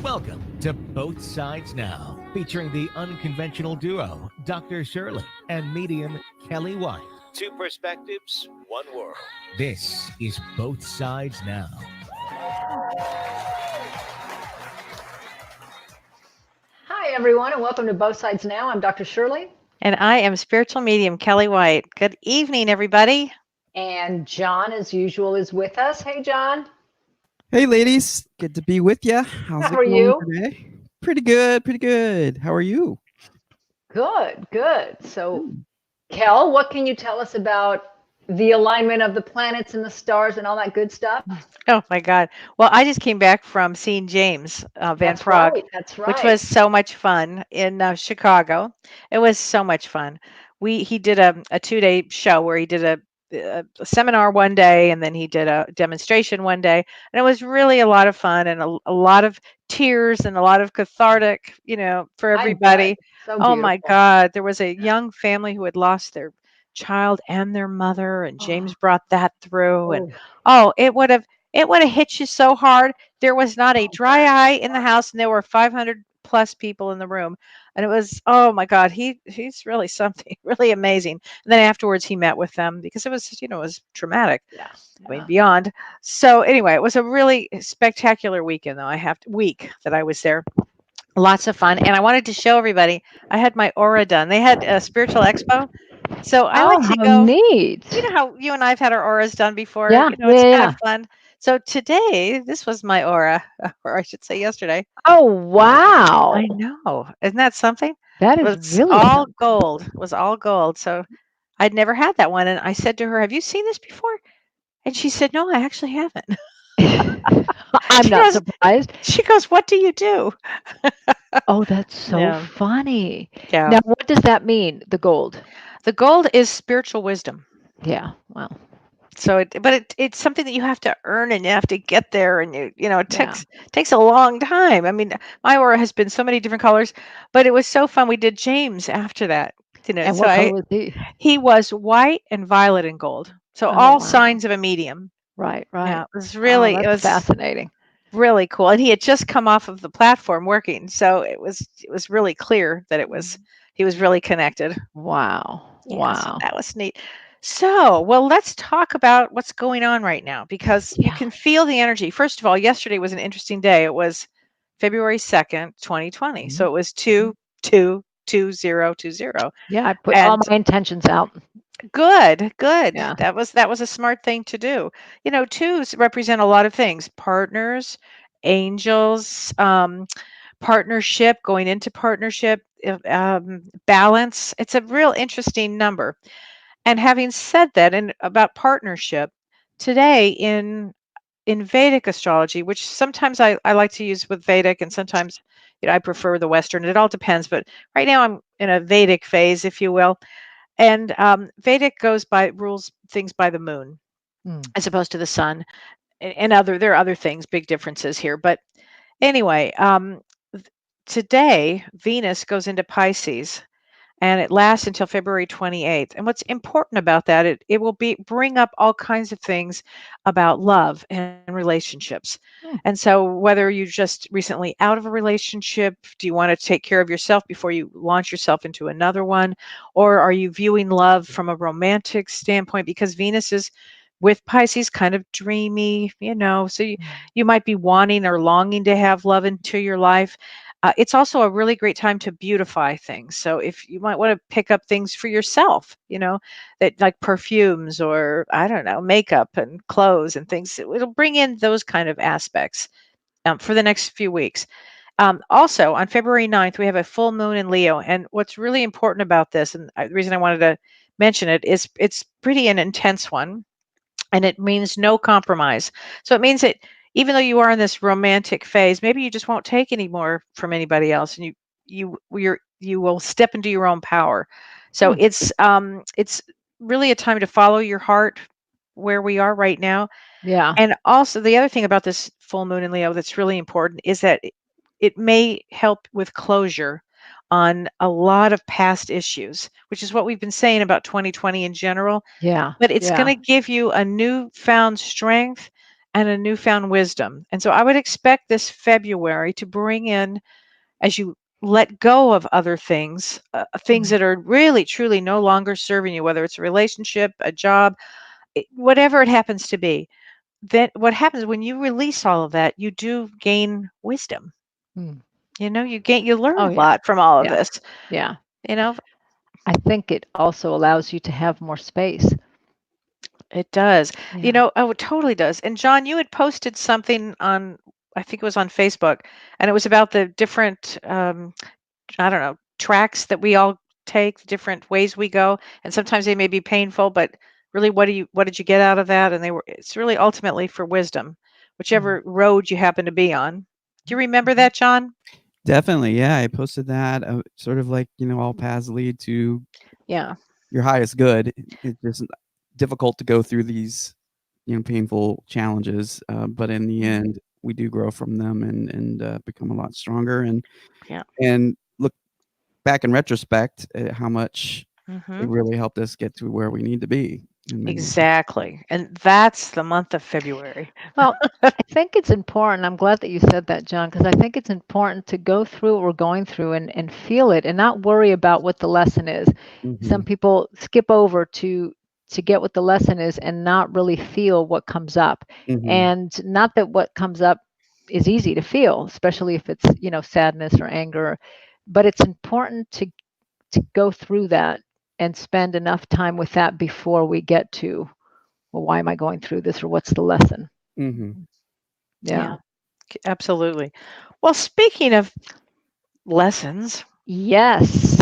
Welcome to Both Sides Now, featuring the unconventional duo, Dr. Shirley and medium Kelly White. Two perspectives, one world. This is Both Sides Now. Hi, everyone, and welcome to Both Sides Now. I'm Dr. Shirley. And I am spiritual medium Kelly White. Good evening, everybody. And John, as usual, is with us. Hey, John. Hey, ladies. Good to be with you. How's How it are going you? today? Pretty good. Pretty good. How are you? Good, good. So, Kel, what can you tell us about the alignment of the planets and the stars and all that good stuff? Oh my God. Well, I just came back from seeing James Van That's Praagh, right. That's right. which was so much fun in Chicago. It was so much fun. He did a 2-day show where he did a seminar one day and then he did a demonstration one day, and it was really a lot of fun and a lot of tears and a lot of cathartic, for I bet. everybody. So Oh my beautiful. God, there was a young family who had lost their child and their mother, and James brought that through, and it would have hit you so hard. There was not a dry eye in the house, and there were 500 plus people in the room. And it was, oh my God, he's really something, really amazing. And then afterwards, he met with them because it was traumatic. Yeah. I mean, beyond. So anyway, it was a really spectacular weekend, though. Week that I was there. Lots of fun, and I wanted to show everybody. I had my aura done. They had a spiritual expo, so I like to how go. neat. You know how you and I've had our auras done before? Yeah, It's kind yeah. of fun. So today, this was my aura, or I should say yesterday. Oh, wow. I know. Isn't that something? That It is was really all something. gold. It was all gold. So I'd never had that one. And I said to her, "Have you seen this before?" And she said, "No, I actually haven't." I'm She not goes, surprised. she goes, "What do you do?" Oh, that's so No. funny. Yeah. Now, what does that mean, the gold? The gold is spiritual wisdom. Yeah, well, So it's something that you have to earn and you have to get there, and it yeah. takes a long time. I mean, my aura has been so many different colors, but it was so fun. We did James after that, And so what color was he? he was white and violet and gold. So Oh, all wow. signs of a medium. Right, Yeah, right. it That's was fascinating. really cool. And he had just come off of the platform working, so it was really clear that he was really connected. Wow. Yeah, so Wow. that was neat. So, well, let's talk about what's going on right now because you Yeah. can feel the energy. First of all, yesterday was an interesting day. It was February 2nd, 2020. So it was 2/2/2020. Yeah, I put all And my intentions out. good, good. Yeah. That was a smart thing to do. Twos represent a lot of things: partners, angels, partnership, going into partnership, balance. It's a real interesting number. And having said that, and about partnership, today in Vedic astrology, which sometimes I like to use with Vedic, and sometimes I prefer the Western. It all depends. But right now I'm in a Vedic phase, if you will. And Vedic goes by rules things by the moon Mm. as opposed to the sun, and there are other things, big differences here. But anyway, today Venus goes into Pisces, and it lasts until February 28th. And what's important about that, it will bring up all kinds of things about love and relationships. Hmm. And so whether you're just recently out of a relationship, do you want to take care of yourself before you launch yourself into another one? Or are you viewing love from a romantic standpoint? Because Venus is with Pisces kind of dreamy, so you might be wanting or longing to have love into your life. It's also a really great time to beautify things. So if you might want to pick up things for yourself, that like perfumes or I don't know, makeup and clothes and things, it'll bring in those kind of aspects for the next few weeks. Also, on February 9th, we have a full moon in Leo. And what's really important about this, and the reason I wanted to mention it, is it's pretty an intense one, and it means no compromise. So it means that even though you are in this romantic phase, maybe you just won't take any more from anybody else, and you will step into your own power. So Hmm. it's really a time to follow your heart where we are right now. Yeah. And also the other thing about this full moon in Leo that's really important is that it may help with closure on a lot of past issues, which is what we've been saying about 2020 in general. Yeah. But it's Yeah. gonna give you a newfound strength and a newfound wisdom. And so I would expect this February to bring in, as you let go of other things, things that are really, truly no longer serving you, whether it's a relationship, a job, whatever it happens to be. Then what happens when you release all of that, you do gain wisdom. Mm. You learn Oh, a yeah. lot from all of Yeah. this. Yeah. You know, I think it also allows you to have more space. it does. Yeah. Oh, it totally does. And John, you had posted something on, I think it was on Facebook, and it was about the different, I don't know, tracks that we all take, the different ways we go, and sometimes they may be painful, but really, what did you get out of that? And it's really ultimately for wisdom, whichever road you happen to be on. Do you remember that, John? Definitely, yeah. I posted that. Sort of like all paths lead to Yeah. your highest good. It's just difficult to go through these painful challenges, but in the end, we do grow from them and become a lot stronger. Yeah. And look back in retrospect at how much Hmm. it really helped us get to where we need to be. in many ways. Exactly. And that's the month of February. Well, I think it's important. I'm glad that you said that, John, because I think it's important to go through what we're going through and feel it and not worry about what the lesson is. Some Mhm. people skip over to get what the lesson is and not really feel what comes up. Mhm. And not that what comes up is easy to feel, especially if it's, sadness or anger, but it's important to go through that and spend enough time with that before we get to, well, why am I going through this or what's the lesson? Mhm. Yeah. Absolutely. Well, speaking of lessons, Yes.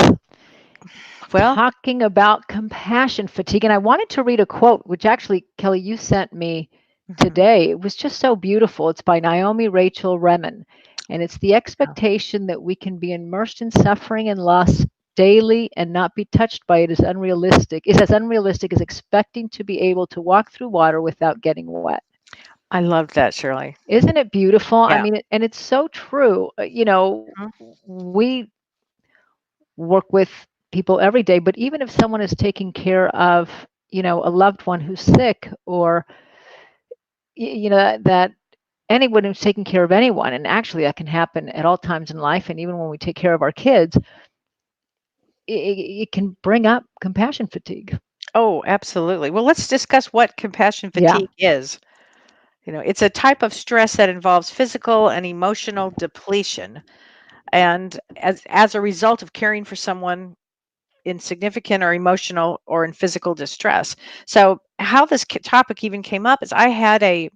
well, Talking about compassion fatigue. And I wanted to read a quote, which actually, Kelly, you sent me today. It was just so beautiful. It's by Naomi Rachel Remen. And it's the expectation that we can be immersed in suffering and loss daily and not be touched by it is unrealistic. It's as unrealistic as expecting to be able to walk through water without getting wet. I loved that, Shirley. Isn't it beautiful? I Yeah. mean, and it's so true. Mhm. We work with people every day, but even if someone is taking care of, a loved one who's sick or, that anyone who's taking care of anyone, and actually that can happen at all times in life, and even when we take care of our kids, it can bring up compassion fatigue. Oh, absolutely. Well, let's discuss what compassion Yeah. fatigue is. It's a type of stress that involves physical and emotional depletion. And as a result of caring for someone in significant or emotional or in physical distress. So, how this topic even came up is I had a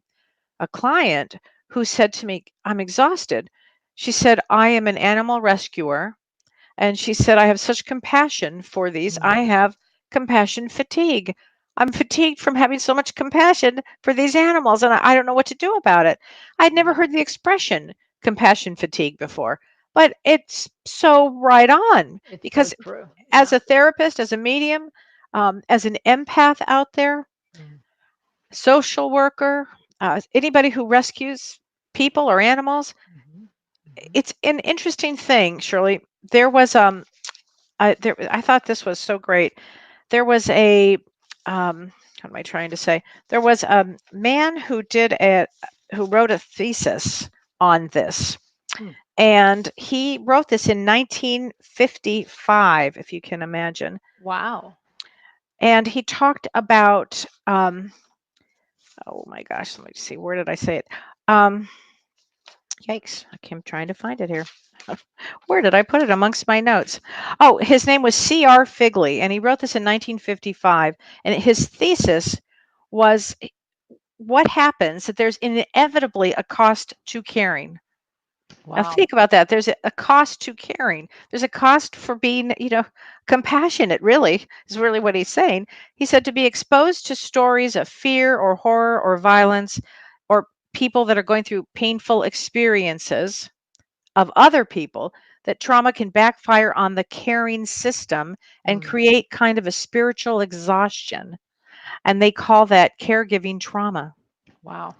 client who said to me, I'm exhausted. She said, I am an animal rescuer. And she said, I have such compassion for these. I have compassion fatigue. I'm fatigued from having so much compassion for these animals, and I don't know what to do about it. I'd never heard the expression compassion fatigue before, but it's so right on It's so because true. as a therapist, as a medium, as an empath out there, Mm. social worker, anybody who rescues people or animals, Mhm. it's an interesting thing, Shirley. There was I thought this was so great. There was what am I trying to say? There was a man who wrote a thesis on this, Hmm. and he wrote this in 1955, if you can imagine. Wow. And he talked about, oh my gosh, let me see, where did I say it? Um, Yikes, I'm trying to find it here. Where did I put it amongst my notes? Oh, his name was C.R. Figley, and he wrote this in 1955. And his thesis was what happens that there's inevitably a cost to caring. Now, Wow. think about that. There's a cost to caring. There's a cost for being, compassionate, really, is really what he's saying. He said to be exposed to stories of fear or horror or violence or people that are going through painful experiences of other people, that trauma can backfire on the caring system and create kind of a spiritual exhaustion. And they call that caregiving trauma. Wow.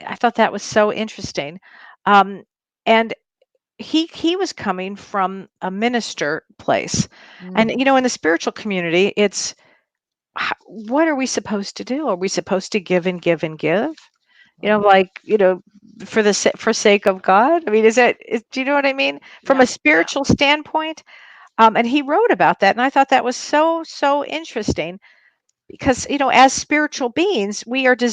I thought that was so interesting. Um, and he was coming from a minister place. And Mm. in the spiritual community, it's what are we supposed to do? Are we supposed to give and give and give? like, for for sake of God. I mean, do you know what I mean? From Yeah, a spiritual standpoint. And he wrote about that. And I thought that was so, so interesting because, as spiritual beings,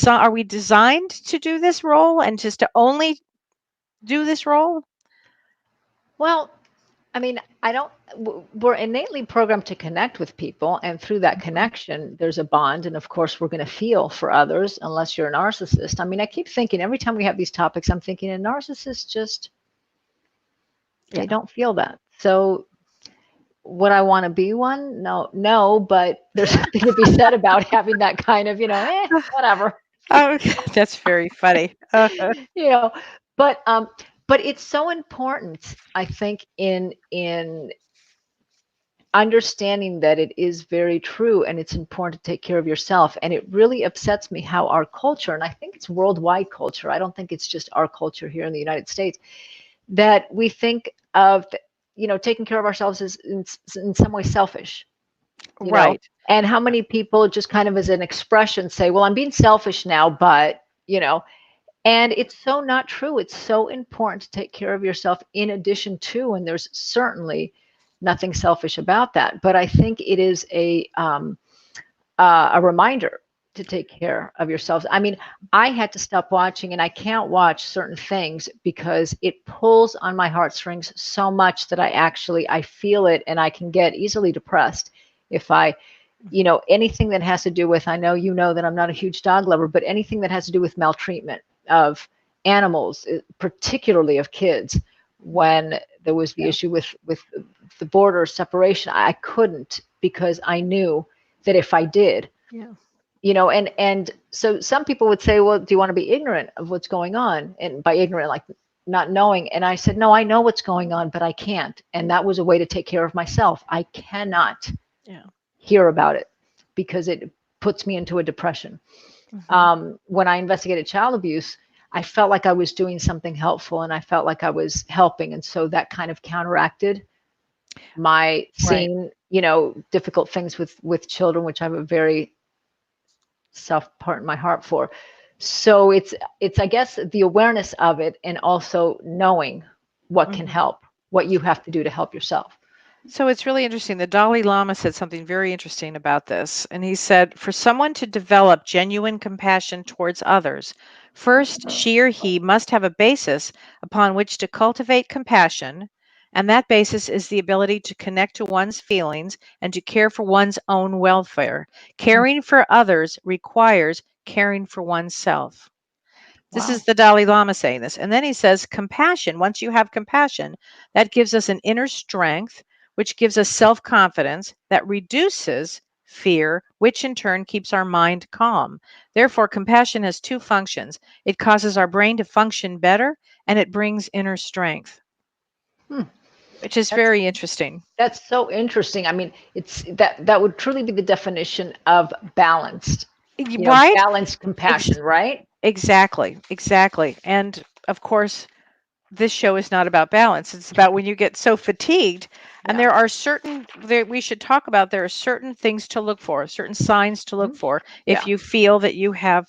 are we designed to do this role and just to only do this role? well, I mean, I don't, we're innately programmed to connect with people. And through that connection, there's a bond. And of course, we're going to feel for others unless you're a narcissist. I mean, I keep thinking every time we have these topics, I'm thinking a narcissist just, they Yeah. don't feel that. So would I want to be one? No, but there's something to be said about having that kind of, whatever, Oh, that's very funny. you know, but, um, but it's so important, I think, in understanding that it is very true and it's important to take care of yourself. And it really upsets me how our culture, and I think it's worldwide culture, I don't think it's just our culture here in the United States, that we think of, taking care of ourselves as in some way selfish, you know? Right. And how many people just kind of as an expression say, well, I'm being selfish now, but, and it's so not true. It's so important to take care of yourself in addition to, and there's certainly nothing selfish about that. But I think it is a reminder to take care of yourselves. I mean, I had to stop watching, and I can't watch certain things because it pulls on my heartstrings so much that I feel it, and I can get easily depressed if anything that has to do with, I know that I'm not a huge dog lover, but anything that has to do with maltreatment of animals, particularly of kids. When there was the issue with the border separation, I couldn't, because I knew that if I did, Yeah. and so some people would say, well, do you want to be ignorant of what's going on? And by ignorant, like not knowing. And I said, no, I know what's going on, but I can't. And that was a way to take care of myself. I cannot Yeah. hear about it because it puts me into a depression. When I investigated child abuse, I felt like I was doing something helpful and I felt like I was helping. And so that kind of counteracted my seeing, difficult things with children, which I have a very soft part in my heart for. So it's I guess the awareness of it, and also knowing what can help, what you have to do to help yourself. So it's really interesting. The Dalai Lama said something very interesting about this. And he said, for someone to develop genuine compassion towards others, first, she or he must have a basis upon which to cultivate compassion. And that basis is the ability to connect to one's feelings and to care for one's own welfare. Caring for others requires caring for oneself. This Wow. is the Dalai Lama saying this. And then he says, compassion, once you have compassion, that gives us an inner strength, which gives us self-confidence that reduces fear, which in turn keeps our mind calm. Therefore, compassion has two functions. It causes our brain to function better, and it brings inner strength, which is That's very interesting. that's so interesting. I mean, it's that would truly be the definition of balanced, Right? balanced compassion, right? Exactly. Exactly. And of course, this show is not about balance. It's about when you get so fatigued. And Yeah. there are we should talk about, there are certain things to look for, certain signs to look for Yeah. if you feel that you have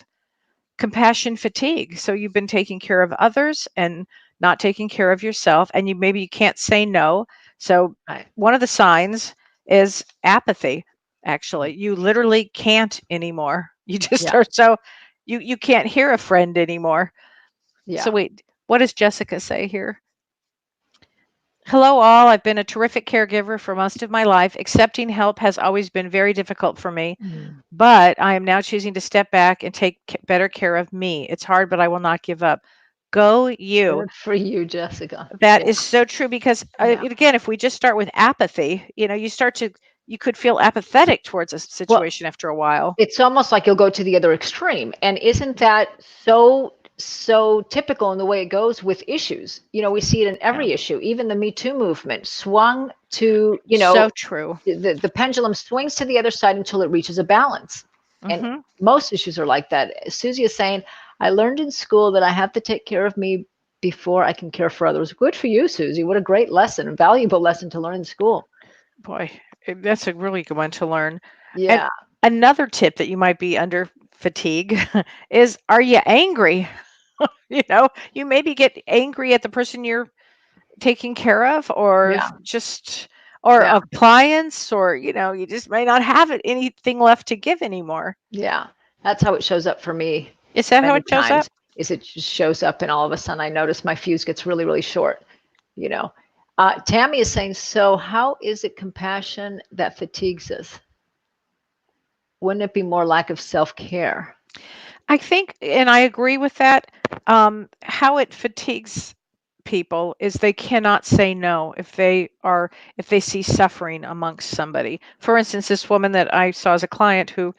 compassion fatigue. So you've been taking care of others and not taking care of yourself, and maybe you can't say no. So Right. one of the signs is apathy. Actually, you literally can't anymore. You just Yeah. are so you can't hear a friend anymore. Yeah. So wait, what does Jessica say here? Hello, all. I've been a terrific caregiver for most of my life. Accepting help has always been very difficult for me, but I am now choosing to step back and take better care of me. It's hard, but I will not give up. Go you. Good for you, Jessica. That Yeah. is so true because, Yeah. again, if we just start with apathy, you could feel apathetic towards a Well, situation after a while. it's almost like you'll go to the other extreme. And isn't that so typical in the way it goes with issues? We see it in every issue. Even the Me Too movement swung to, So true. the pendulum swings to the other side until it reaches a balance. And most issues are like that. Susie is saying, I learned in school that I have to take care of me before I can care for others. Good for you, Susie. What a great lesson, a valuable lesson to learn in school. Boy, that's a really good one to learn. Yeah. And another tip that you might be under fatigue is, are you angry? You maybe get angry at the person you're taking care of, or Yeah. just, or Yeah. appliance, or you just may not have anything left to give anymore. Yeah. That's how it shows up for me Is that how many it shows up? times, is it just shows up and all of a sudden I notice my fuse gets really, really short, you know. Tammy is saying, so how is it compassion that fatigues us? Wouldn't it be more lack of self-care? I think, and I agree with that. How it fatigues people is they cannot say no if they see suffering amongst somebody. For instance, this woman that I saw as a client who,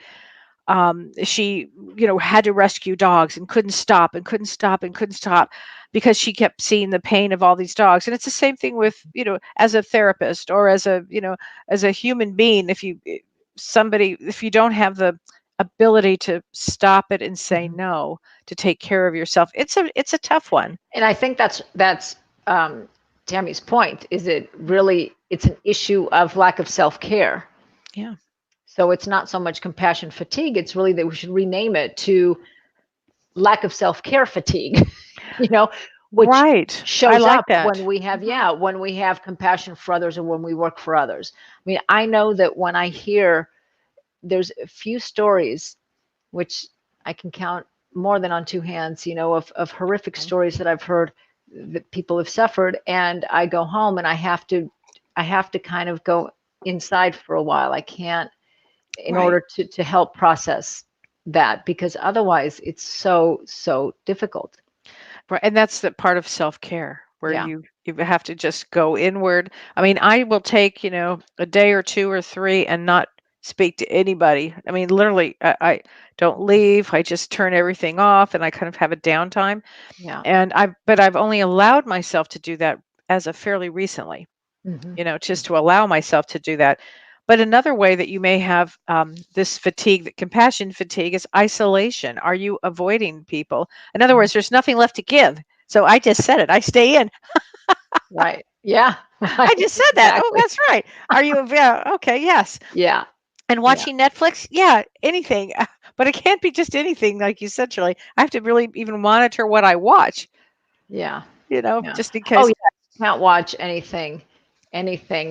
she had to rescue dogs and couldn't stop and couldn't stop and couldn't stop because she kept seeing the pain of all these dogs. And it's the same thing with, as a therapist, or as a, as a human being. If you don't have the ability to stop it and say Mhm. no, to take care of yourself, it's a tough one. And I think that's Tammy's point, is it really, it's an issue of lack of self-care. Yeah. So it's not so much compassion fatigue, it's really that we should rename it to lack of self-care fatigue, you know, which Right. I shows like up that. when we have, Mhm. when we have compassion for others, or when we work for others. I mean, I know that when I hear, there's a few stories, which I can count more than on two hands, of horrific Mhm. stories that I've heard that people have suffered. And I go home and I have to kind of go inside for a while. I can't, in Right. order to help process that, because otherwise it's so, so difficult. Right, and that's the part of self-care where Yeah. you have to just go inward. I mean, I will take, a day or 2 or 3 and not speak to anybody. I mean, literally, I don't leave. I just turn everything off, and I kind of have a downtime. Yeah. And I've only allowed myself to do that as of fairly recently, Hmm. just to allow myself to do that. But another way that you may have, this fatigue, that compassion fatigue, is isolation. Are you avoiding people? In other words, there's nothing left to give. So I just said it. I stay in. Right. Yeah. I Right. just said that. Oh, Exactly. that's right. Are you? Yeah. Okay. Yes. Yeah. And Yeah. watching Netflix. Yeah. Anything. But it can't be just anything, like you said, Shirley. I have to really even monitor what I watch. Yeah. Yeah. Just in Oh case. yeah. Can't watch anything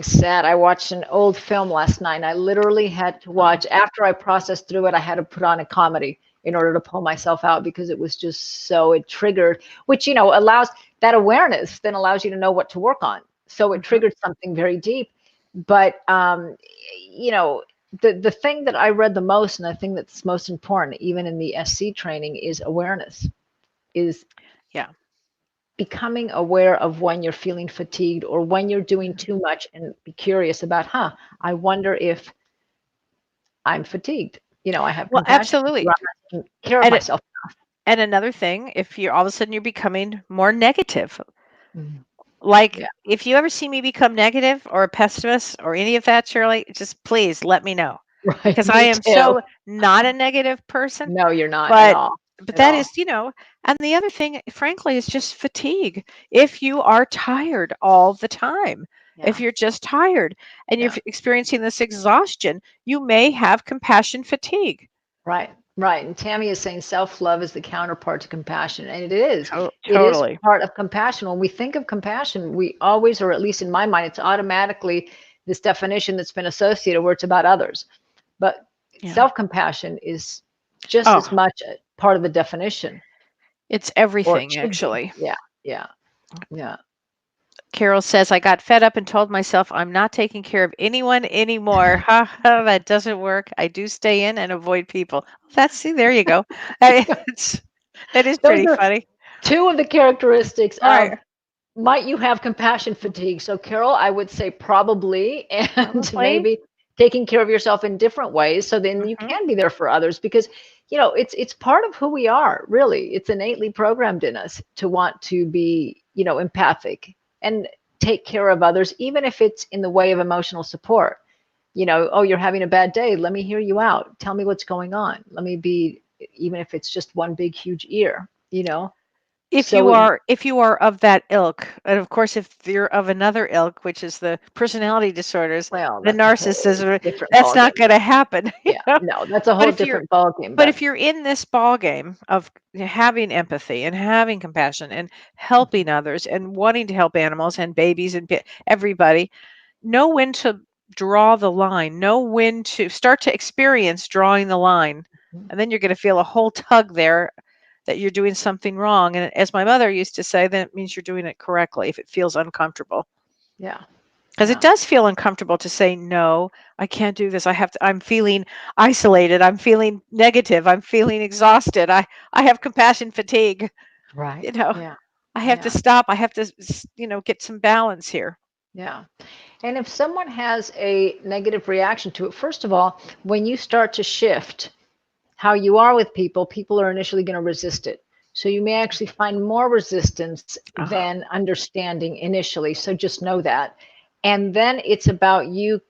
sad. I watched an old film last night, and I literally had to Oh, watch, after I processed through it, I had to put on a comedy in order to pull myself out, because it was just so, it triggered, which, allows that awareness, then allows you to know what to work on. So it mhm. triggered something very deep. But you know, the thing that I read the most, and the thing that's most important, even in the SC training, is awareness, is Yeah. becoming aware of when you're feeling fatigued, or when you're doing Mhm. too much, and be curious about, I wonder if I'm fatigued. I have Well, compassion, or absolutely. I'm not taking care of And myself. and another thing, if you're all of a sudden you're becoming more negative, Mhm. like Yeah. if you ever see me become negative or a pessimist or any of that, Shirley, just please let me know, Right. because I Me am too. so not a negative person. No, you're not at But all. At that all. is, and the other thing, frankly, is just fatigue. If you are tired all the time, if Yeah. you're just tired and you're Yeah. experiencing this exhaustion, you may have compassion fatigue. Right. Right. And Tammy is saying self-love is the counterpart to compassion. And it is. It is Totally. part of compassion. When we think of compassion, we always, or at least in my mind, it's automatically this definition that's been associated, where it's about others. But Yeah. self-compassion is just as Oh, much a part of the definition, it's or it everything, should be. actually. Yeah. Yeah. Yeah. Carol says, I got fed up and told myself I'm not taking care of anyone anymore. Ha ha, that doesn't work. I do stay in and avoid people. See, there you go. It's, that is Those pretty are funny. two of the characteristics All right. of, might you have compassion fatigue? So, Carol, I would say probably, and Probably. maybe taking care of yourself in different ways, so then you Hmm. can be there for others, because it's part of who we are. Really, it's innately programmed in us to want to be, empathic, and take care of others, even if it's in the way of emotional support. Oh, you're having a bad day, let me hear you out, tell me what's going on, let me be, even if it's just one big huge ear. If So you it- are if you are of that ilk, and of course, if you're of another ilk, which is the personality disorders, well, the that's a whole narcissism, different that's not ballgame. going to happen. Yeah, no, that's a But whole if you're different ballgame. but But if you're in this ball game of having empathy and having compassion and helping others and wanting to help animals and babies and everybody, know when to draw the line, know when to start to experience drawing the line. Mhm. And then you're going to feel a whole tug there that you're doing something wrong. And as my mother used to say, then it means you're doing it correctly if it feels uncomfortable. yeah, Because yeah, it does feel uncomfortable to say, no, I can't do this. I'm feeling isolated. I'm feeling negative. I'm feeling exhausted. I have compassion fatigue. right. You know, Yeah, I have to yeah, stop. I have to, get some balance here. yeah. And if someone has a negative reaction to it, first of all, when you start to shift how you are with people, people are initially going to resist it. So you may actually find more resistance Uh-huh. than understanding initially. So just know that. And then it's about you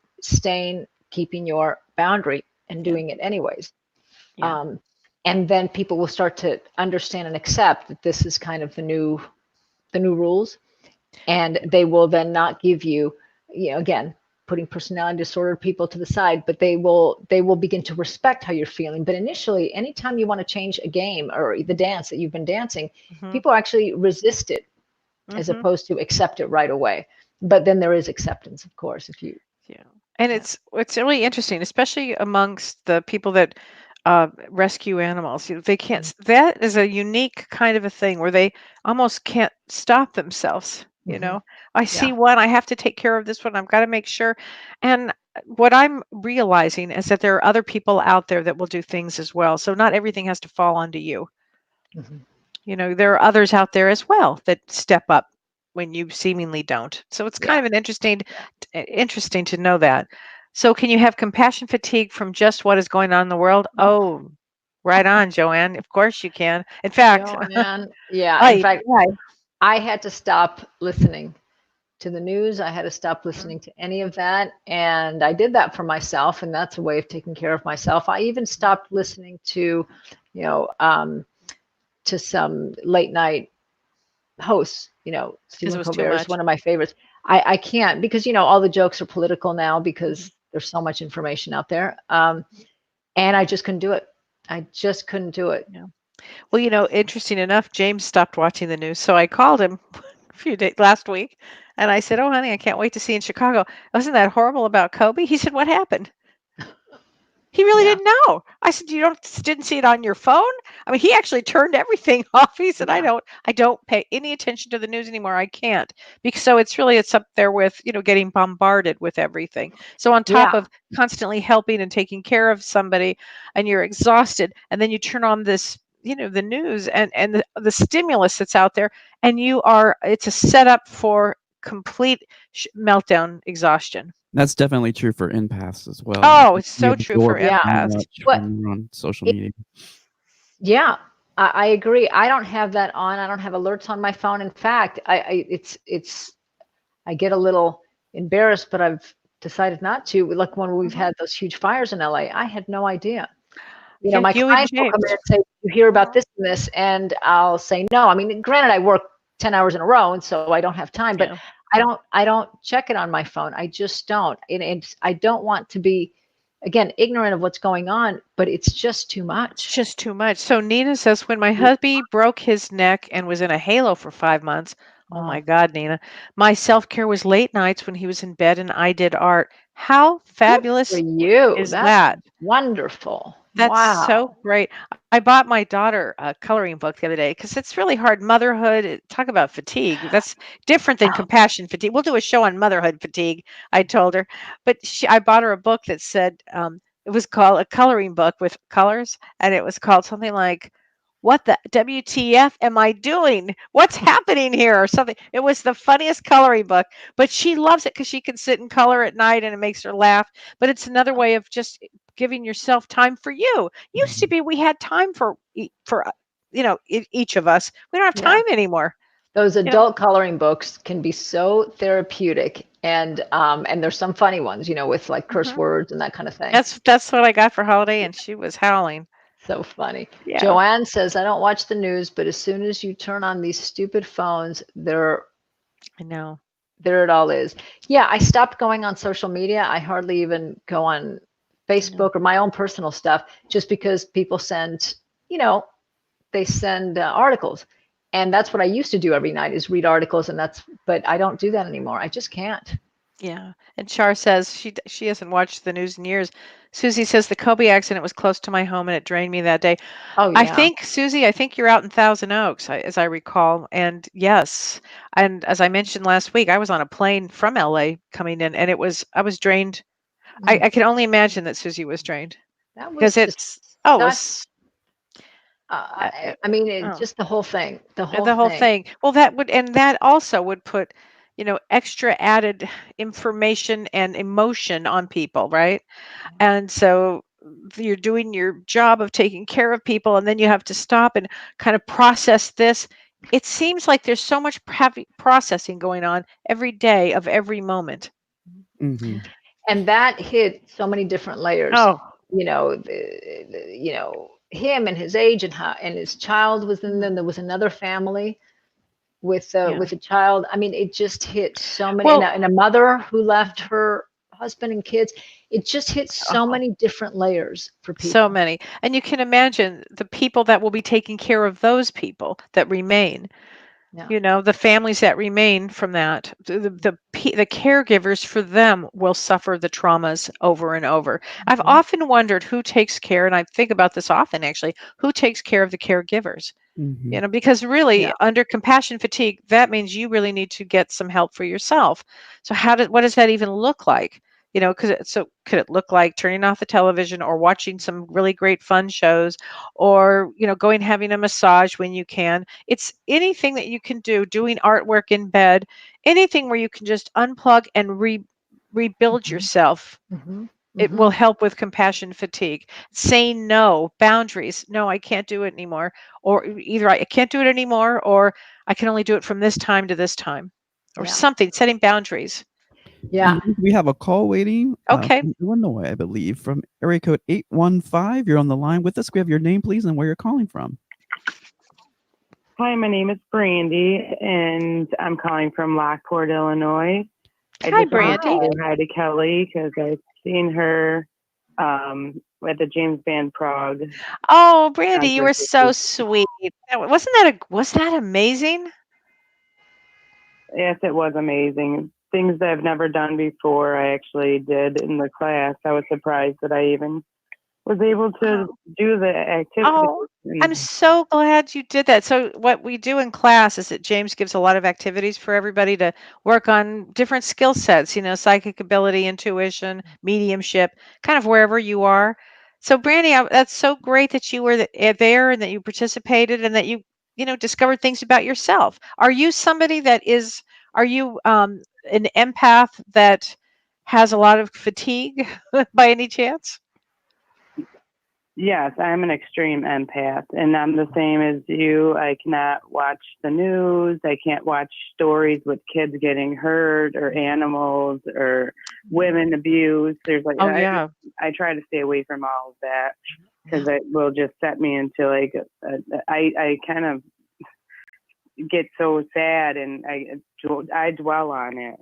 keeping your boundary and Yeah. doing it anyways. Yeah. And then people will start to understand and accept that this is kind of the new rules, and they will then not give you, again, putting personality disorder people to the side, but they will begin to respect how you're feeling. But initially, anytime you want to change a game or the dance that you've been dancing, Hmm. people actually resist it as Hmm. opposed to accept it right away. But then there is acceptance, of course, if you. Yeah. And Yeah. it's really interesting, especially amongst the people that rescue animals. They can't. That is a unique kind of a thing where they almost can't stop themselves. Mhm. I Yeah. see one. I have to take care of this one. I've got to make sure. And what I'm realizing is that there are other people out there that will do things as well. So not everything has to fall onto you. Mhm. There are others out there as well that step up when you seemingly don't. So it's kind Yeah. of an interesting to know that. So can you have compassion fatigue from just what is going on in the world? Oh, Oh, right on, Joanne. Of course you can. In fact, Joanne. Yeah. In I fact, I had to stop listening to the news. I had to stop listening to any of that. And I did that for myself. And that's a way of taking care of myself. I even stopped listening you know, um, to some late night hosts. because it Stephen was too Colbert is much. one of my favorites. I can't, because, all the jokes are political now Mhm. because there's so much information out there. And I just couldn't do it. I just couldn't do it. Yeah. Well, interesting enough, James stopped watching the news, so I called him a few days last week, and I said, "Oh, honey, I can't wait to see you in Chicago. Wasn't that horrible about Kobe?" He said, "What happened?" He really Yeah. didn't know. I said, "You didn't see it on your phone?" I mean, he actually turned everything off. He said, Yeah. I don't pay any attention to the news anymore. I can't." Because so it's up there with, getting bombarded with everything. So on top Yeah. of constantly helping and taking care of somebody, and you're exhausted, and then you turn on this, the news and the stimulus that's out there, and it's a setup for complete meltdown exhaustion. That's definitely true for empaths as well. Oh, it's You so true for absorb Yeah. so empaths. much What? when you're on social It, media. yeah. I agree. I don't have that on. I don't have alerts on my phone. In fact, I get a little embarrassed, but I've decided not to. Like when we've Mhm. had those huge fires in LA, I had no idea. Yeah, My you and clients will come in James. and say, "You hear about Mhm. this and this?" And I'll say, "No." I mean, granted, I work 10 hours in a row, and so I don't have time, but Yeah. I don't check it on my phone. I just don't. And I don't want to be, again, ignorant of what's going on, but it's just too It's much. just too much. So Nina says, when my hubby broke his neck and was in a halo for 5 months, oh Oh, my God, Nina, my self-care was late nights when he was in bed and I did art. How good for fabulous you. is That's that? wonderful. That's so Wow. great. I bought my daughter a coloring book the other day because it's really hard. Motherhood, talk about fatigue. That's different than compassion fatigue. We'll do a show on motherhood fatigue, I told her. But I bought her a book that said, it was called a coloring book with colors, and it was called something like, "What the WTF am I doing? What's happening here?" or something. It was the funniest coloring book, but she loves it because she can sit and color at night and it makes her laugh. But it's another way of just giving yourself time for you. Used to Mhm. be we had time for each of us. We don't have Yeah. time anymore. Those You know, adult coloring books can be so therapeutic, and there's some funny ones, with like curse Mhm. words and that kind of thing. That's what I got for holiday, and she was howling. So funny. Yeah. Joanne says, I don't watch the news, but as soon as you turn on these stupid phones, there I know. it all is. Yeah, I stopped going on social media. I hardly even go on Facebook or my own personal stuff just because people send, they send articles. And that's what I used to do every night is read articles but I don't do that anymore. I just can't. Yeah. And Char says she hasn't watched the news in years. Susie says the Kobe accident was close to my home and it drained me that day. Oh, I yeah. think, Susie, I think you're out in Thousand Oaks, as I recall. And yes, and as I mentioned last week, I was on a plane from LA coming in, and I was drained. I can only imagine that Susie was drained That because was it's oh, it such, was uh, I mean, oh. just the whole thing, the whole The whole thing. thing. Well, that also would put, extra added information and emotion on people, right? And so you're doing your job of taking care of people, and then you have to stop and kind of process this. It seems like there's so much processing going on every day of every moment. Hmm. And that hit so many different layers. Oh, Him and his age and his child was in them. There was another family with a child. I mean, it just hit so many, Well- and a mother who left her husband and kids. It just hit so many different layers for people. so many. And you can imagine the people that will be taking care of those people that remain. Yeah. The families that remain from that, the caregivers for them will suffer the traumas over and over. I've often wondered who takes care, and I think about this often actually, who takes care of the caregivers? Hmm. Because really Yeah. under compassion fatigue, that means you really need to get some help for yourself. So what does that even look like? Could it look like turning off the television or watching some really great fun shows, or going having a massage when you can? It's anything that you can do, doing artwork in bed, anything where you can just unplug and rebuild yourself. Mhm. It will help with compassion fatigue. Saying no, boundaries. No, I can't do it anymore. Or either I can't do it anymore, or I can only do it from this time to this time, or Yeah. something. Setting boundaries. Yeah. We have a call waiting. Okay. From Illinois, I believe, from area code 815. You're on the line with us. We have your name, please, and where you're calling from. Hi, my name is Brandy, and I'm calling from Lockport, Illinois. Hi, Brandy. Want to say hi to Kelly because I've seen her at the James Band Prague. Oh, Brandy, you were concert this so week. sweet. Was that amazing? Yes, it was amazing. Things that I've never done before, I actually did in the class. I was surprised that I even was able to do the activity. Oh, I'm so glad you did that. So what we do in class is that James gives a lot of activities for everybody to work on different skill sets, psychic ability, intuition, mediumship, kind of wherever you are. So Brandy, that's so great that you were there and that you participated and that you discovered things about yourself. Are you somebody are you an empath that has a lot of fatigue by any chance? Yes, I'm an extreme empath, and I'm the same as you. I cannot watch the news. I can't watch stories with kids getting hurt or animals or women abused. I try to stay away from all of that because it will just set me into I kind of get so sad and I dwell on it.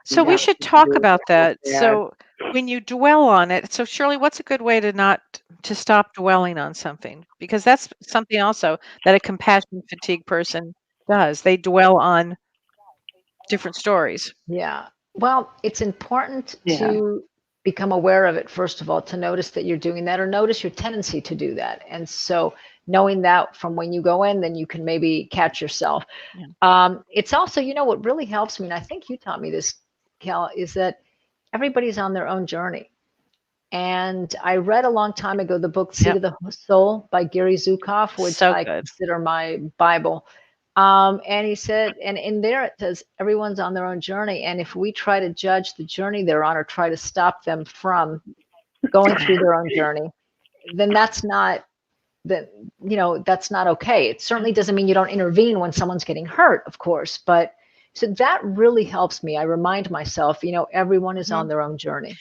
So we should talk about that. So when you dwell on it, so Shirley, what's a good way to stop dwelling on something? Because that's something also that a compassion fatigue person does. They dwell on different stories. Yeah. Well, it's important to become aware of it, first of all, to notice that you're doing that or notice your tendency to do that. And so knowing that from when you go in, then you can maybe catch yourself. It's also, what really helps me, and I think you taught me this, Cal, is that everybody's on their own journey. And I read a long time ago the book Seat of the Soul by Gary Zukav, which I consider my Bible. And he said, and in there it says, everyone's on their own journey. And if we try to judge the journey they're on or try to stop them from going through their own journey, then that's not okay. It certainly doesn't mean you don't intervene when someone's getting hurt, of course. But so that really helps me. I remind myself, everyone is on their own journey.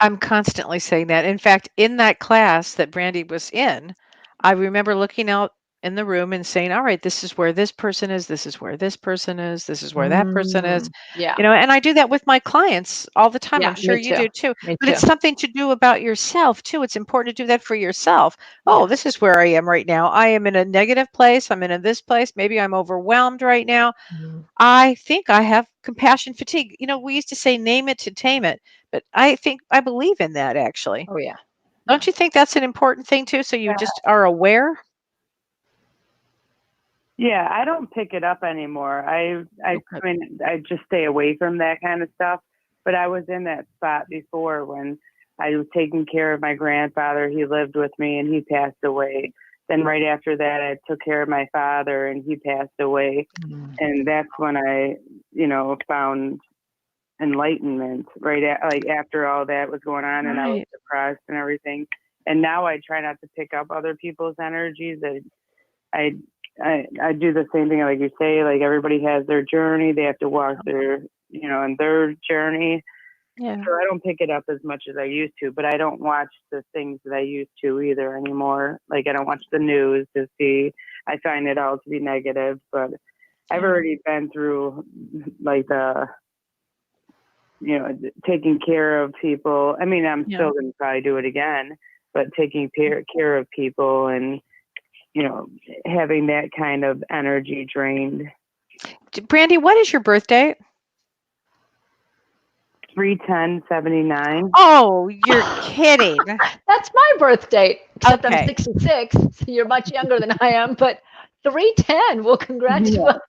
I'm constantly saying that. In fact, in that class that Brandy was in, I remember looking out in the room and saying, all right, this is where this person is, this is where this person is, this is where that person is. Yeah. And I do that with my clients all the time. Yeah, I'm sure me you do too. Me But too. it's something to do about yourself too. It's important to do that for yourself. Yeah. Oh, this is where I am right now. I am in a negative place. I'm in this place. Maybe I'm overwhelmed right now. Mhm. I think I have compassion fatigue. We used to say name it to tame it, but I believe in that actually. Oh yeah. Don't you think that's an important thing too? So you Yeah. just are aware? Yeah, I don't pick it up anymore. I mean, I just stay away from that kind of stuff. But I was in that spot before when I was taking care of my grandfather. He lived with me and he passed away. Then right after that, I took care of my father and he passed away. Mhm. And that's when I, found enlightenment like after all that was going on and I was Right. depressed and everything. And now I try not to pick up other people's energies. I do the same thing, like you say, like everybody has their journey. They have to walk their, in their journey. Yeah. So I don't pick it up as much as I used to, but I don't watch the things that I used to either anymore. Like I don't watch the news to see. I find it all to be negative, but I've already been through like taking care of people. I mean, I'm still going to probably do it again, but taking care of people and, having that kind of energy drained. Brandy, what is your birth date? 3/10/79. Oh, you're kidding. That's my birth date, except Okay. I'm 66. So you're much younger than I am, but 310. Well, congratulations.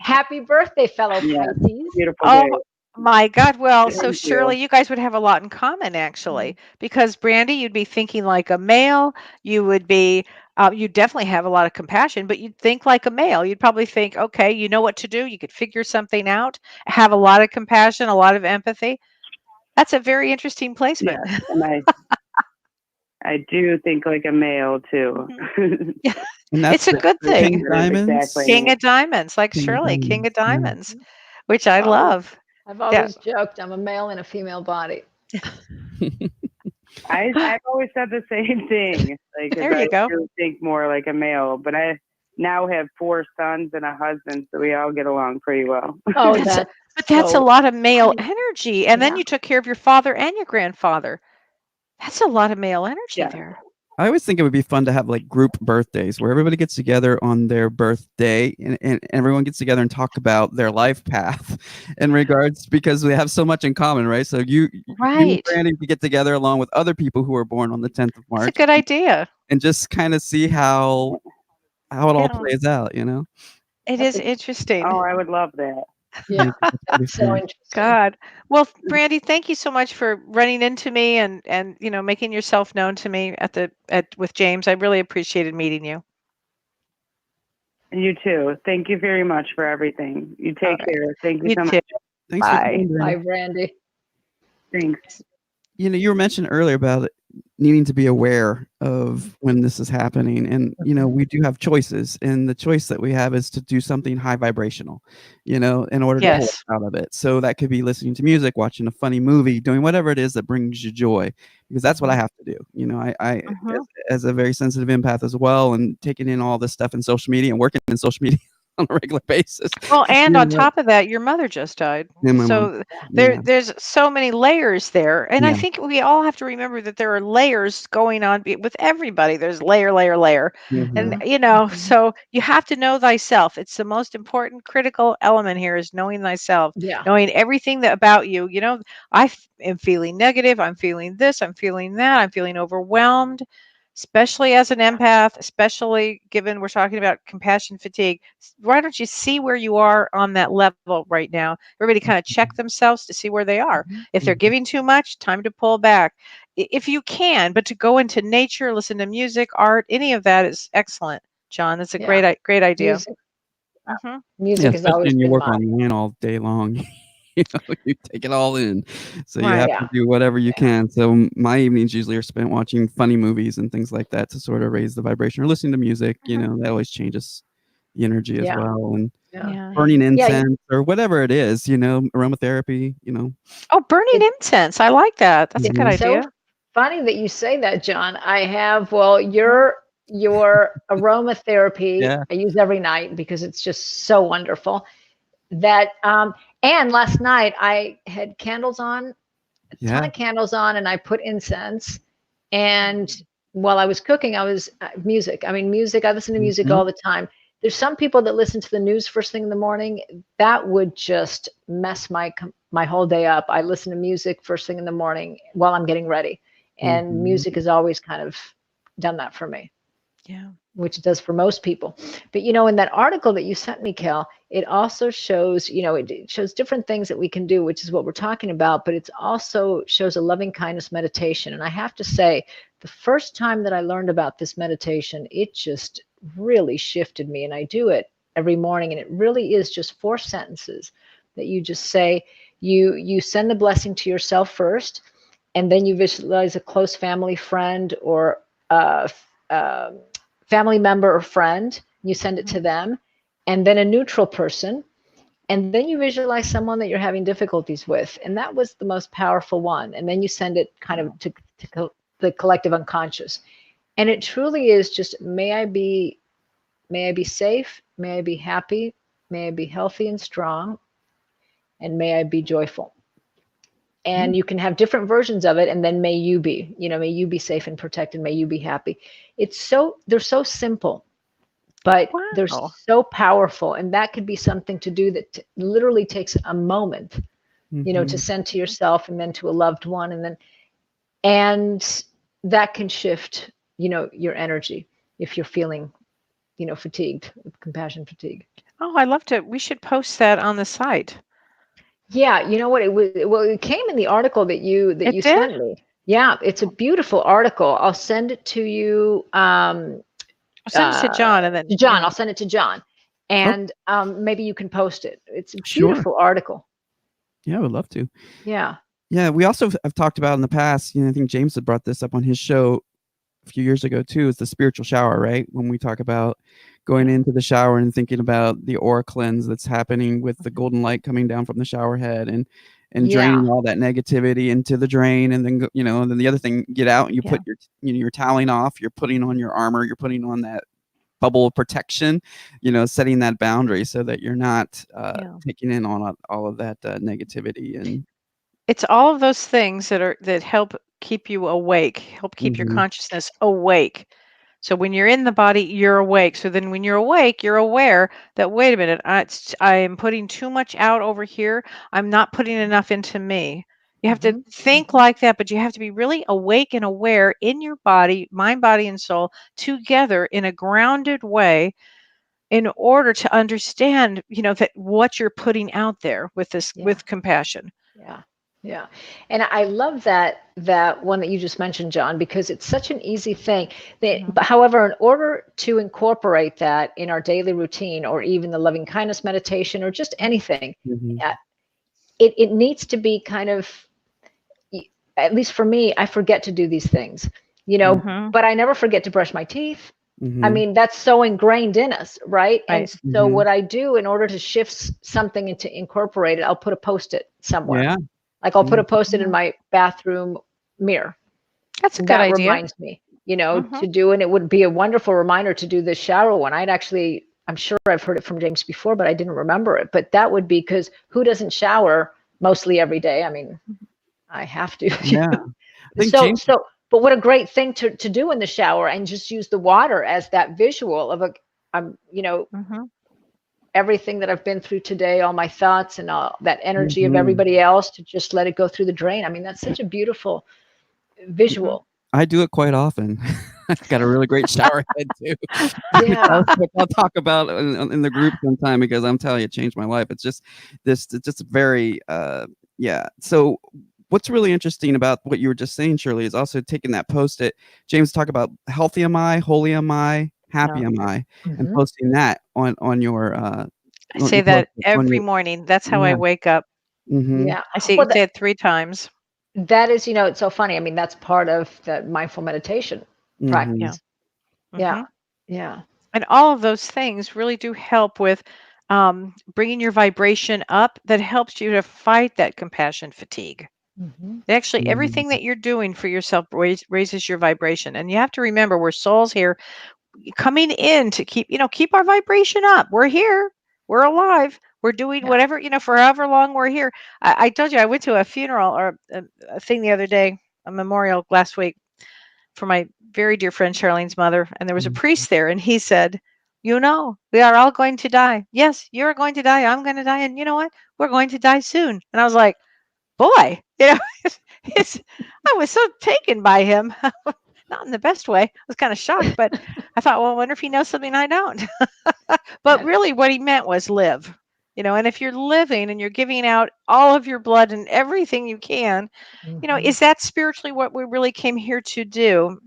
Happy birthday, fellow Yeah. Pisces. Beautiful Oh, day. my God. Well, so Thank surely you guys would have a lot in common, actually, because Brandy, you'd be thinking like a male. You would be, you definitely have a lot of compassion, but you'd think like a male. You'd probably think, okay, you know what to do. You could figure something out, have a lot of compassion, a lot of empathy. That's a very interesting placement. Yeah, and I do think like a male too. And that's It's a good thing. King of Diamonds. Exactly. King of Diamonds, like King of Shirley, King of Diamonds, Diamonds, which I love. I've always joked I'm a male in a female body. I've always said the same thing. Like, 'cause There you I go. do think more like a male, but I now have 4 sons and a husband, so we all get along pretty well. Oh, But that's a so lot of male kind. energy. And then Yeah. you took care of your father and your grandfather. That's a lot of male energy Yeah. there. I always think it would be fun to have like group birthdays where everybody gets together on their birthday and everyone gets together and talk about their life path in regards, because we have so much in common, right? So you and Right. Brandy could get together along with other people who were born on the 10th of That's a March good idea. and just kind of see how it all Yeah. plays out, you know? It is interesting. Oh, I would love that. Yeah, That's pretty that's so fun. interesting. God. Well, Brandy, thank you so much for running into me and making yourself known to me with James. I really appreciated meeting you. And you too. Thank you very much for everything. You take All right. care. Thank you You so too. much. Thanks for Bye. coming, Brandy. Bye, Brandy. Thanks. You were mentioning earlier about needing to be aware of when this is happening, and we do have choices, and the choice that we have is to do something high vibrational, in order to pull us Yes. out of it. So that could be listening to music, watching a funny movie, doing whatever it is that brings you joy, because that's what I have to do. I as a very sensitive empath as well, and taking in all this stuff in social media and working in social media on a regular basis. Well, and on Yeah. top of that, your mother just died. Yeah, my mom. So Yeah. there's so many layers there. And I Yeah. think we all have to remember that there are layers going on with everybody. There's layer, layer, layer. Mhm. And, so you have to know thyself. It's the most important critical element here is knowing thyself, Yeah. knowing everything about you. I am feeling negative. I'm feeling this. I'm feeling that. I'm feeling overwhelmed. Especially as an empath, especially given we're talking about compassion fatigue, why don't you see where you are on that level right now? Everybody kind of check themselves to see where they are. If they're giving too much, time to pull back. If you can, but to go into nature, listen to music, art, any of that is excellent, John. That's a Yeah. great idea. Music, Mhm. music Yeah, has especially always when you been work mine. on land all day long. You take it all in. So you Right. have Yeah. to do whatever you can. So my evenings usually are spent watching funny movies and things like that to sort of raise the vibration or listening to music. That always changes energy as Yeah. well, and Yeah. burning Yeah. incense or whatever it is, aromatherapy, Oh, burning incense. I like that. That's a good Mhm. idea. So funny that you say that, John. I have, well, your aromatherapy Yeah. I use every night because it's just so wonderful. That and last night I had candles on, a ton Yeah. of candles on, and I put incense. And while I was cooking, I was music. I mean, music. I listen to music Mhm. all the time. There's some people that listen to the news first thing in the morning. That would just mess my whole day up. I listen to music first thing in the morning while I'm getting ready, and Mhm. music has always kind of done that for me, Yeah. which it does for most people. But in that article that you sent me, Kel, it also shows, it shows different things that we can do, which is what we're talking about, but it also shows a loving kindness meditation. And I have to say, the first time that I learned about this meditation, it just really shifted me. And I do it every morning. And it really is just 4 sentences that you just say. You send the blessing to yourself first, and then you visualize a close family friend or uh, family member or friend. You send it to them, and then a neutral person, and then you visualize someone that you're having difficulties with, and that was the most powerful one. And then you send it kind of to the collective unconscious, and it truly is just, may I be safe, may I be happy, may I be healthy and strong, and may I be joyful. And you can have different versions of it, and then may you be safe and protected, may you be happy. They're so simple, but they're Wow. so powerful. And that could be something to do that literally takes a moment, to Mhm. send to yourself and then to a loved one. And that can shift, your energy if you're feeling, fatigued, with compassion fatigue. Oh, I love to. We should post that on the site. Yeah, you know what? It came in the article that It you did? sent me. Yeah, it's a beautiful article. I'll send it to you. I'll send it to John and then, To John. yeah. I'll send it to John, Oh, and maybe you can post it. It's a sure. beautiful article. Yeah, I would love to. Yeah. Yeah, we also have talked about in the past, I think James had brought this up on his show a few years ago too, is the spiritual shower, right? When we talk about going into the shower and thinking about the aura cleanse that's happening with the golden light coming down from the shower head and Yeah. draining all that negativity into the drain, and then and then the other thing, get out and you Yeah. put your your toweling off, you're putting on your armor, you're putting on that bubble of protection, setting that boundary so that you're not Yeah. taking in on all of that negativity and It's all of those things that help keep you awake, help keep your Mhm. consciousness awake. So when you're in the body, you're awake. So then when you're awake, you're aware that, wait a minute, I am putting too much out over here. I'm not putting enough into me. You have to think like that, but you have to be really awake and aware in your body, mind, body, and soul together in a grounded way in order to understand, that what you're putting out there with this, Yeah. with compassion. Yeah. Yeah. And I love that one that you just mentioned, John, because it's such an easy thing. But however, in order to incorporate that in our daily routine, or even the loving kindness meditation, or just anything, Mhm. uh, it needs to be kind of, at least for me, I forget to do these things, Mhm. but I never forget to brush my teeth. I Mhm. mean, that's so ingrained in us, right? Right. And so Mhm. what I do in order to shift something and to incorporate it, I'll put a post-it somewhere. Yeah. Like I'll put Yeah. a post-it in Yeah. my bathroom mirror. That's a good That idea. reminds me, Mhm. to do, and it would be a wonderful reminder to do the shower one. I'm sure I've heard it from James before, but I didn't remember it. But that would be, because who doesn't shower mostly every day? I mean, I have to. Yeah. I think So, James but what a great thing to do in the shower, and just use the water as that visual of Mhm. everything that I've been through today, all my thoughts and all that energy of Mhm. everybody else, to just let it go through the drain. I mean, that's such a beautiful Mhm. visual. I do it quite often. I've got a really great shower head too, Yeah. which I'll talk about in the group sometime, because I'm telling you, it changed my life. It's just very, yeah. So what's really interesting about what you were just saying, Shirley, is also taking that post-it. James talk about healthy am I, holy am I, happy Yeah. am I, and Mhm. posting that on your I say that post-it, on every your morning. That's how I yeah. wake up. Mhm. Yeah. I say Well, say it 3 times. that is, it's so funny. I mean, that's part of the mindful meditation Mhm. Yeah. practice. Yeah. Mhm. Yeah. And all of those things really do help with bringing your vibration up. That helps you to fight that compassion fatigue. Mhm. Actually, Mhm. everything that you're doing for yourself raises your vibration. And you have to remember, we're souls here coming in to keep our vibration up. We're here. We're alive. We're doing Yeah. whatever, for however long we're here. I told you I went to a funeral or a thing the other day, a memorial last week for my very dear friend Charlene's mother. And there was a Mhm. priest there, and he said, we are all going to die. Yes, you're going to die. I'm going to die. And you know what? We're going to die soon. And I was like, boy, it's, I was so taken by him. Not in the best way. I was kind of shocked, but I thought, well, I wonder if he knows something I don't. But Yeah. really, what he meant was live. And if you're living and you're giving out all of your blood and everything you can, Mhm. is that spiritually what we really came here to do?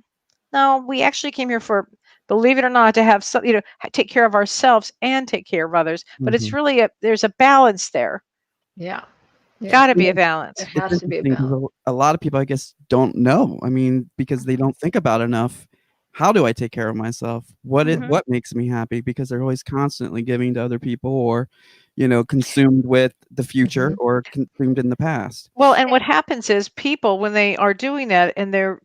No, we actually came here for, believe it or not, to have some, take care of ourselves and take care of others. But it's Mhm. really there's a balance there. Yeah. Yeah. Got to You be a know, balance. There it's has to be a interesting 'cause balance. a lot of people, I guess, don't know. I mean, because they don't think about enough, how do I take care of myself? Hmm. What makes me happy? Because they're always constantly giving to other people or, consumed with the future Mhm. or consumed in the past. Well, and what happens is people, when they are doing that and they're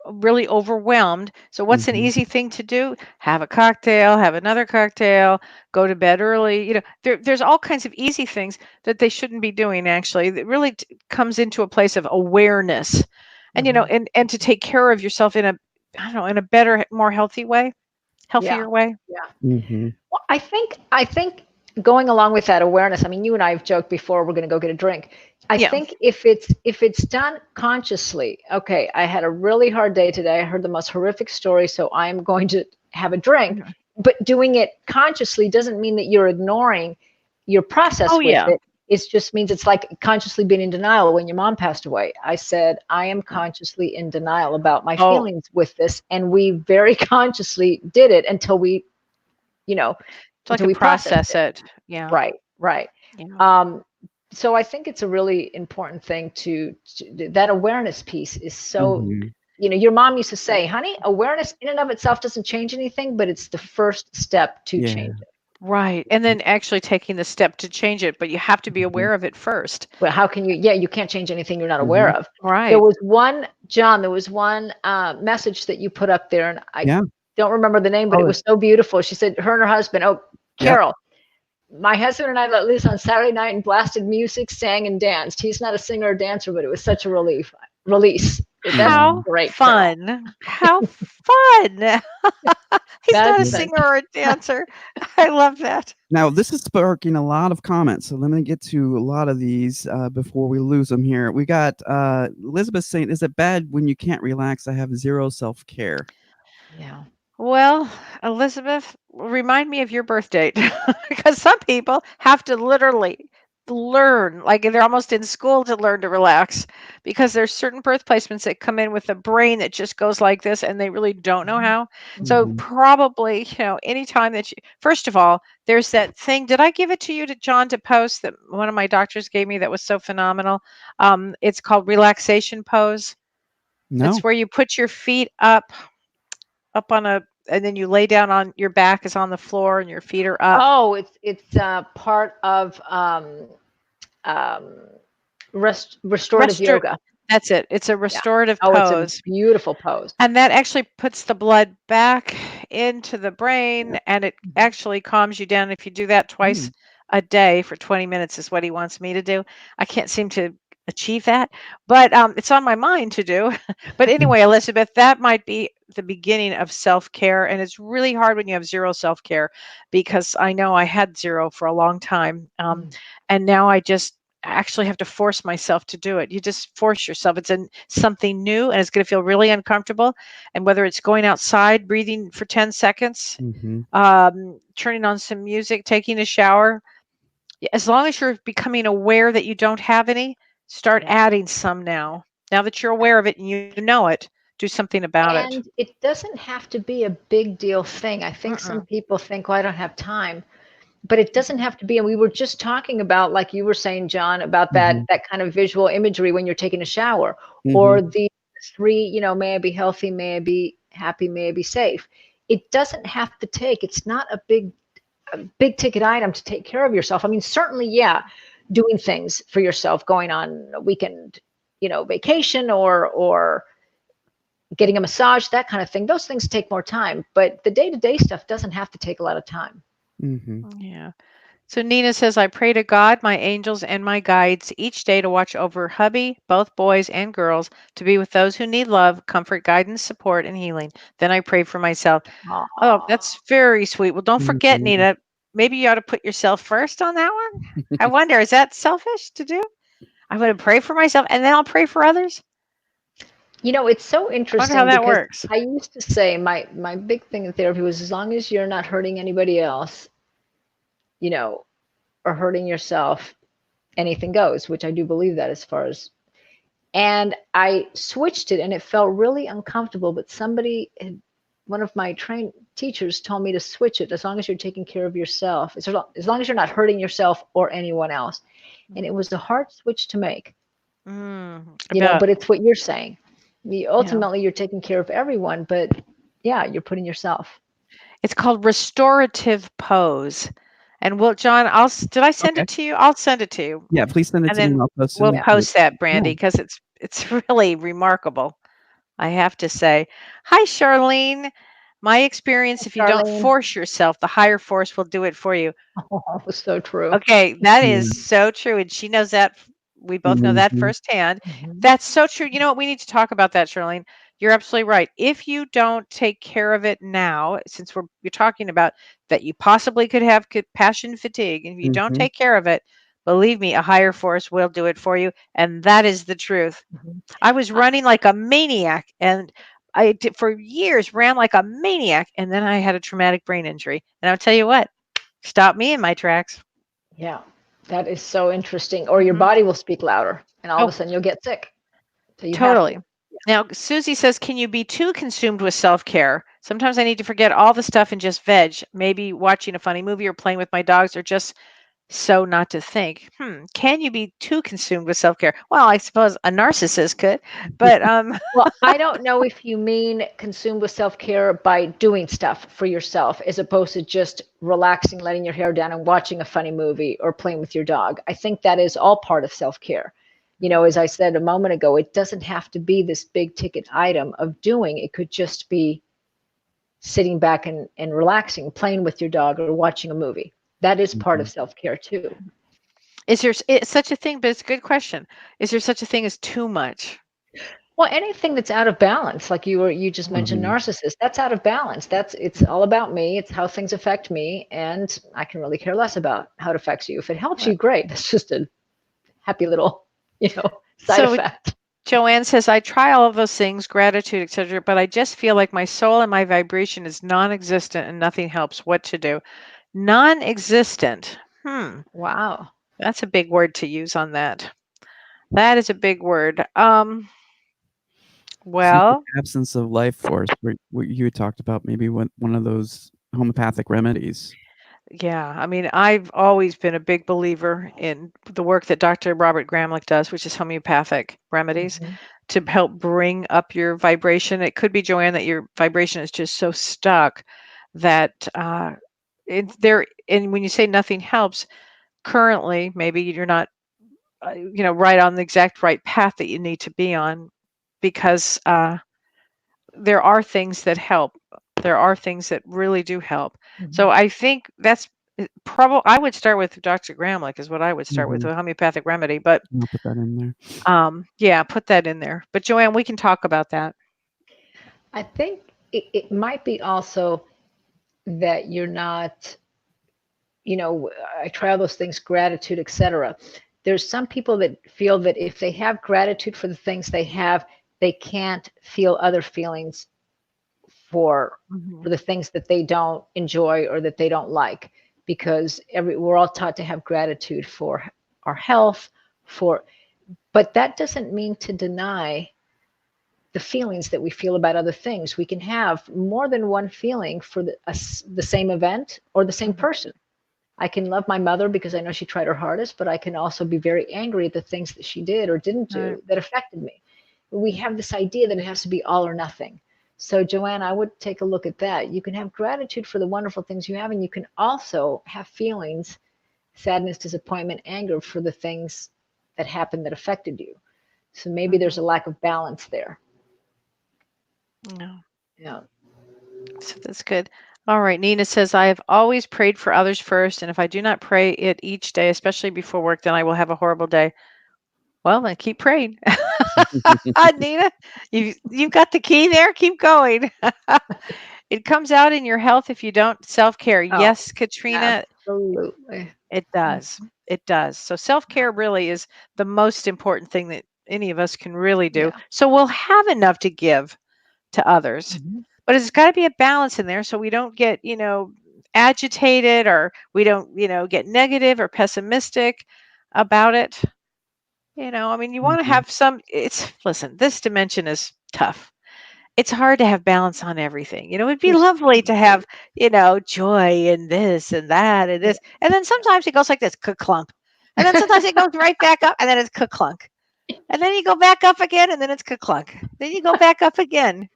really overwhelmed. So what's an Mhm. easy thing to do? Have a cocktail, have another cocktail, go to bed early. There's all kinds of easy things that they shouldn't be doing. Actually, that really comes into a place of awareness, and Mhm. and to take care of yourself in a, I don't know, in a better, more healthy way, Yeah. healthier way. Yeah. Mhm. Well, I think going along with that awareness, I mean, you and I have joked before we're going to go get a drink. I Yeah. think if it's done consciously, okay, I had a really hard day today. I heard the most horrific story, so I'm going to have a drink. Mhm. But doing it consciously doesn't mean that you're ignoring your Oh process with yeah. it. It just means it's like consciously being in denial. When your mom passed away, I said, I am consciously in denial about my Oh, feelings with this. And we very consciously did it you know, it's like until a we processed process it. it. Yeah. Right, right. Yeah. Um, so I think it's a really important thing to that awareness piece is so, Mhm. your mom used to say, honey, awareness in and of itself doesn't change anything, but it's the first step to Yeah. change it. Right. And then actually taking the step to change it, but you have to be Mhm. aware of it first. Well, how can you, yeah, you can't change anything you're not aware Mhm. of. Right. There was one message that you put up there, and I Yeah. don't remember the name, but it Oh, was so beautiful. She said, her and her husband, oh, yep. Carol, my husband and I let loose on Saturday night and blasted music, sang and danced. He's not a singer or dancer, but it was such a release. That's Yeah. How great, Carol. fun. How fun. He's not a That's Yeah. such, singer or a dancer. I love that. Now, this is sparking a lot of comments, so let me get to a lot of these before we lose them here. We got Elizabeth saying, "Is it bad when you can't relax? I have zero self care." yeah. Well, Elizabeth, remind me of your birth date because some people have to literally learn, like they're almost in school to learn to relax because there's certain birth placements that come in with a brain that just goes like this and they really don't know Mhm. how. So, Mhm. probably, anytime that first of all, there's that thing. Did I give it to you, to John, to post that one of my doctors gave me that was so phenomenal? It's called relaxation pose. No. It's where you put your feet up on a, and then you lay down on your back is on the floor and your feet are up. Oh, it's part of um, restorative Restor yoga. That's it. It's a Yeah. restorative Oh, it's a pose. beautiful pose. And that actually puts the blood back into the brain and it Mhm. actually calms you down. If you do that twice Mm. a day for 20 minutes is what he wants me to do. I can't seem to achieve that, but it's on my mind to do. But anyway, Elizabeth, that might be the beginning of self-care. And it's really hard when you have zero self-care because I know I had zero for a long time. Mm. And now I just actually have to force myself to do it. You just force yourself. It's something new and it's going to feel really uncomfortable. And whether it's going outside, breathing for 10 seconds, Mhm. turning on some music, taking a shower, as long as you're becoming aware that you don't have any, start Yeah. adding some now. Now that you're aware of it and you know it, do something about it. And it doesn't have to be a big deal thing. I think some Mm-mm. people think, well, I don't have time, but it doesn't have to be. And we were just talking about, like you were saying, John, about that Mhm. that kind of visual imagery when you're taking a shower, Mhm. or the three, may I be healthy, may I be happy, may I be safe. it doesn't have to take, it's not a big ticket item to take care of yourself. I mean, certainly, yeah, doing things for yourself, going on a weekend, vacation, or getting a massage, that kind of thing. Those things take more time, but the day-to-day stuff doesn't have to take a lot of time. Yeah. So Nina says, I pray to God, my angels, and my guides each day to watch over hubby, both boys and girls, to be with those who need love, comfort, guidance, support, and healing. Then I pray for myself. Oh, that's very sweet. Well, don't forget, Nina, maybe you ought to put yourself first on that one. I wonder, is that selfish to do? I'm going to pray for myself and then I'll pray for others. It's so interesting. Wonder how that because works. I used to say my big thing in therapy was, as long as you're not hurting anybody else, or hurting yourself, anything goes, which I do believe that as far as. And I switched it and it felt really uncomfortable, but one of my trained teachers told me to switch it, as long as you're taking care of yourself, as long as you're not hurting yourself or anyone else. And it was a hard switch to make, but it's what you're saying. Ultimately, you're taking care of everyone, but yeah, you're putting yourself. It's called restorative pose. And John, did I send it to you? I'll send it to you. Yeah, please send it to me. And I'll post it. We'll post that, Brandy, because it's really remarkable, I have to say. Hi, Charlene. My experience, if you don't force yourself, the higher force will do it for you. Oh, so true. Okay, that is so true. And she knows that. We both know that firsthand. That's so true. You know what? We need to talk about that, Charlene. You're absolutely right. If you don't take care of it now, since you're talking about that you possibly could have passion fatigue, and if you don't take care of it, believe me, a higher force will do it for you. And that is the truth. I was running like a maniac, and I did, for years, ran like a maniac. And then I had a traumatic brain injury. And I'll tell you what, stopped me in my tracks. Yeah, that is so interesting. Or your body will speak louder, and all of a sudden you'll get sick. So Totally. Now, Susie says, can you be too consumed with self-care? Sometimes I need to forget all the stuff and just veg, maybe watching a funny movie or playing with my dogs, or just so not to think. Can you be too consumed with self-care? Well, I suppose a narcissist could, but well, I don't know if you mean consumed with self-care by doing stuff for yourself, as opposed to just relaxing, letting your hair down and watching a funny movie or playing with your dog. I think that is all part of self-care. As I said a moment ago, it doesn't have to be this big ticket item of doing. It could just be sitting back and relaxing, playing with your dog or watching a movie. That is part of self-care too. Is there such a thing? But it's a good question. Is there such a thing as too much? Well, anything that's out of balance, like you just mentioned, narcissist, that's out of balance. It's all about me. It's how things affect me, and I can really care less about how it affects you. If it helps you, great. That's just a happy little, side effect. Joanne says, I try all of those things, gratitude, etc., but I just feel like my soul and my vibration is non-existent and nothing helps. What to do? Non-existent. Wow. That's a big word to use on that. That is a big word. Well, absence of life force, what you talked about, maybe one of those homeopathic remedies. Yeah, I mean, I've always been a big believer in the work that Dr. Robert Gramlich does, which is homeopathic remedies to help bring up your vibration. It could be, Joanne, that your vibration is just so stuck that and when you say nothing helps, currently, maybe you're not, right on the exact right path that you need to be on, because there are things that help. There are things that really do help. So I think that's probably, I would start with Dr. Gramlich is what I would start with, a homeopathic remedy. But I'll put that in there. Yeah, put that in there. But Joanne, we can talk about that. I think it might be also that you're not, I try all those things, gratitude, etc. There's some people that feel that if they have gratitude for the things they have, they can't feel other feelings for the things that they don't enjoy or that they don't like, because we're all taught to have gratitude for our health, but that doesn't mean to deny the feelings that we feel about other things. We can have more than one feeling for the same event or the same person. I can love my mother because I know she tried her hardest, but I can also be very angry at the things that she did or didn't do that affected me. We have this idea that it has to be all or nothing. So, Joanne, I would take a look at that. You can have gratitude for the wonderful things you have, and you can also have feelings, sadness, disappointment, anger for the things that happened that affected you. So maybe there's a lack of balance there. No. Yeah. So that's good. All right. Nina says, I have always prayed for others first, and if I do not pray it each day, especially before work, then I will have a horrible day. Well, then keep praying. Nina, you've got the key there. Keep going. It comes out in your health if you don't self-care. Oh, yes, Katrina, Absolutely. it does. It does. So self-care really is the most important thing that any of us can really do. Yeah. So we'll have enough to give to others. Mhm. But it's got to be a balance in there so we don't get, agitated, or we don't, get negative or pessimistic about it. I mean, you want to have listen, this dimension is tough. It's hard to have balance on everything. It'd be There's- lovely to have, joy and this and that and this. And then sometimes it goes like this, clunk. And then sometimes it goes right back up and then it's clunk. And then you go back up again and then it's clunk. Then you go back up again.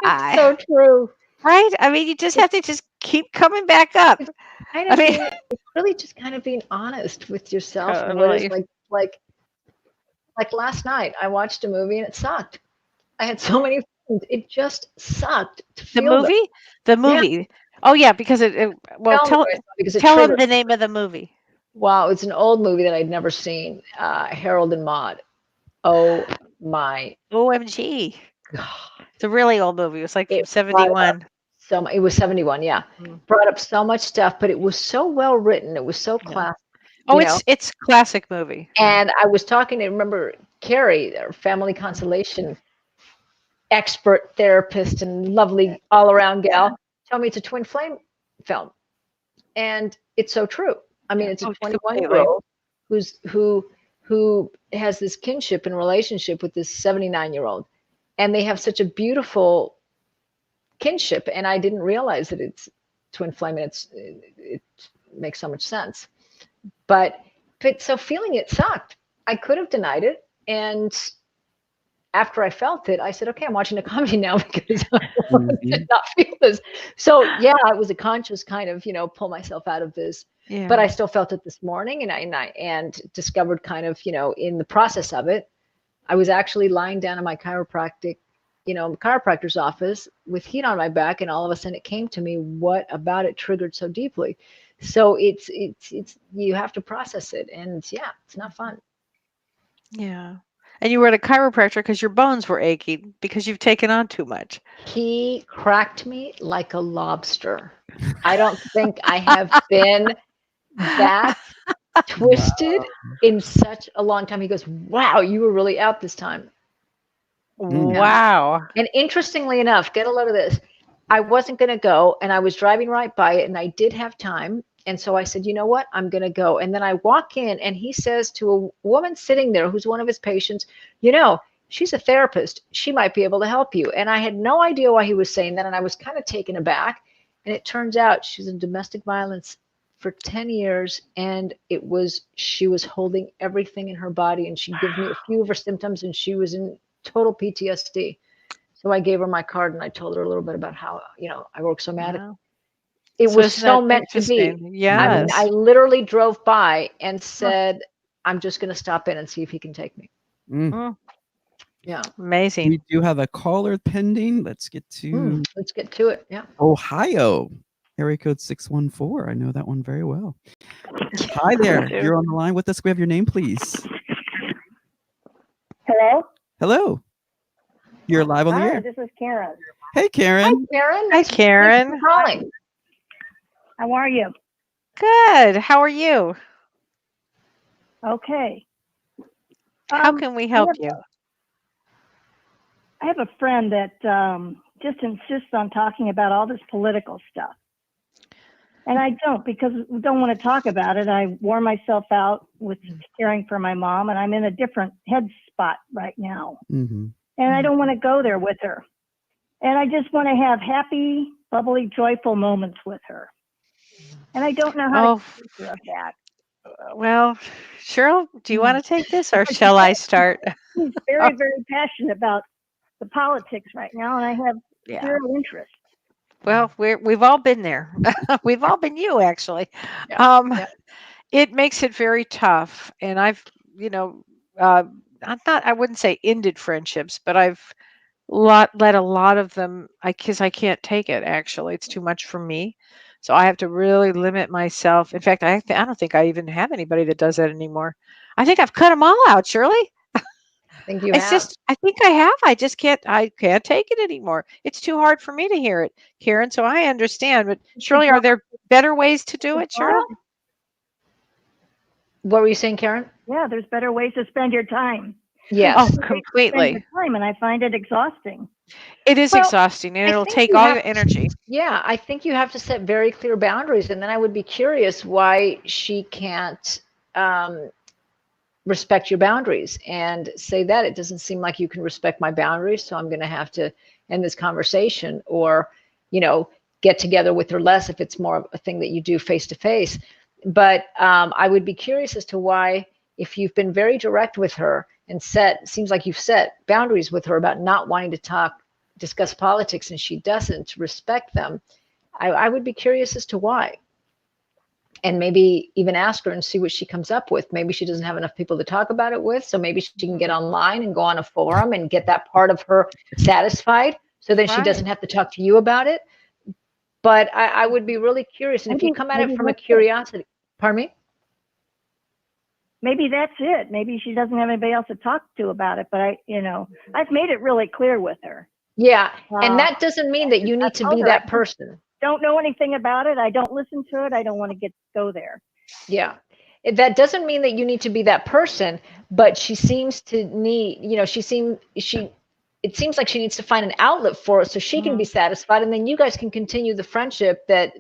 It's so true. Right? I mean, you just have to just keep coming back up. Kind I of mean, it's really just kind of being honest with yourself. And what is Totally. like last night, I watched a movie and it sucked. I had so many feelings. It just sucked to the feel them. movie? The movie. Oh yeah, because well, Tell me what I saw, because it tell them triggered. the name of the movie. Wow, it's an old movie that I'd never seen. Harold and Maude. Oh my OMG. God. It's a really old movie. It was like from It brought up 71. it was 71, yeah. Brought up so much stuff, but it was so well written. It was so Yeah. classic. Oh, you know. it's classic movie. And I was talking to, remember, Carrie, our family constellation expert therapist and lovely all around gal, told me it's a twin flame film. And it's so true. I mean, it's a 21-year-old who has this kinship and relationship with this 79-year-old. And they have such a beautiful kinship. And I didn't realize that it's twin flame, and it makes so much sense. But so feeling it sucked. I could have denied it. And after I felt it, I said, okay, I'm watching a comedy now because I want to not feel this. So yeah, it was a conscious kind of, pull myself out of this. Yeah. But I still felt it this morning, and discovered kind of, in the process of it, I was actually lying down in my chiropractor's office with heat on my back, and all of a sudden it came to me, what about it triggered so deeply? So it's you have to process it, and yeah, it's not fun. Yeah. And you were at a chiropractor because your bones were aching because you've taken on too much. He cracked me like a lobster. I don't think I have been that twisted in such a long time. He goes, wow, you were really out this time. Wow. And interestingly enough, get a load of this. I wasn't going to go, and I was driving right by it, and I did have time. And so I said, you know what? I'm going to go. And then I walk in, and he says to a woman sitting there who's one of his patients, she's a therapist. She might be able to help you. And I had no idea why he was saying that. And I was kind of taken aback. And it turns out she's in domestic violence for 10 years. And she was holding everything in her body. And she gave me a few of her symptoms, and she was in total PTSD. So I gave her my card, and I told her a little bit about how, I work somatic. Wow. It So was isn't so that meant to be. interesting? Yes. I mean, I literally drove by and said, I'm just going to stop in and see if he can take me. Yeah. Amazing. We do have a caller pending. Let's get to Let's get to it. Yeah. Ohio. Area code 614. I know that one very well. Hi there. You're on the line with us. We have your name, please. Hello? Hello. You're live on the Hi, air. this is Karen. Hey, Karen. Hi, Karen. Hi, Karen. Thanks for calling. How are you? Good. How are you? Okay. How can we help you? I have a friend that just insists on talking about all this political stuff. And I don't, because I don't want to talk about it. I wore myself out with caring for my mom, and I'm in a different head spot right now. Mm-hmm. And I don't want to go there with her. And I just want to have happy, bubbly, joyful moments with her. And I don't know how to keep her of that. Well, Cheryl, do you want to take this, or shall I start? He's very, very passionate about the politics right now, and I have Yeah. zero interest. Well, we've all been there. We've all been you, actually. Yeah, Um, yeah. it makes it very tough, and I've, you know, uh, I wouldn't say ended friendships, but I've let a lot of them, because I can't take it. Actually, it's too much for me, so I have to really limit myself. In fact, I don't think I even have anybody that does that anymore. I think I've cut them all out, Shirley. I think you It's have. just, I think I have. I can't take it anymore. It's too hard for me to hear it, Karen. So I understand. But Shirley, are there better ways to do it, Cheryl? What were you saying, Karen? Yeah, there's better ways to spend your time. Yes. Oh, Spend your completely. time, and I find it exhausting. It is Well, exhausting, and I it'll think take you all have your to- energy. Yeah, I think you have to set very clear boundaries, and then I would be curious why she can't respect your boundaries and say that it doesn't seem like you can respect my boundaries, so I'm going to have to end this conversation, or, get together with her less if it's more of a thing that you do face to face. But I would be curious as to why, if you've been very direct with her and seems like you've set boundaries with her about not wanting to discuss politics, and she doesn't respect them, I would be curious as to why. And maybe even ask her and see what she comes up with. Maybe she doesn't have enough people to talk about it with, so maybe she can get online and go on a forum and get that part of her satisfied, so then she Right. doesn't have to talk to you about it. But I would be really curious, and if you come at it Maybe from a that's it. curiosity, pardon me? Maybe that's it. Maybe she doesn't have anybody else to talk to about it. But I've made it really clear with her. Yeah, Uh, and that doesn't mean that you need to told be her I that person. don't know anything about it. I don't listen to it. I don't want to go there. Yeah. That doesn't mean that you need to be that person, but she seems to need, it seems like she needs to find an outlet for it so she can be satisfied, and then you guys can continue the friendship that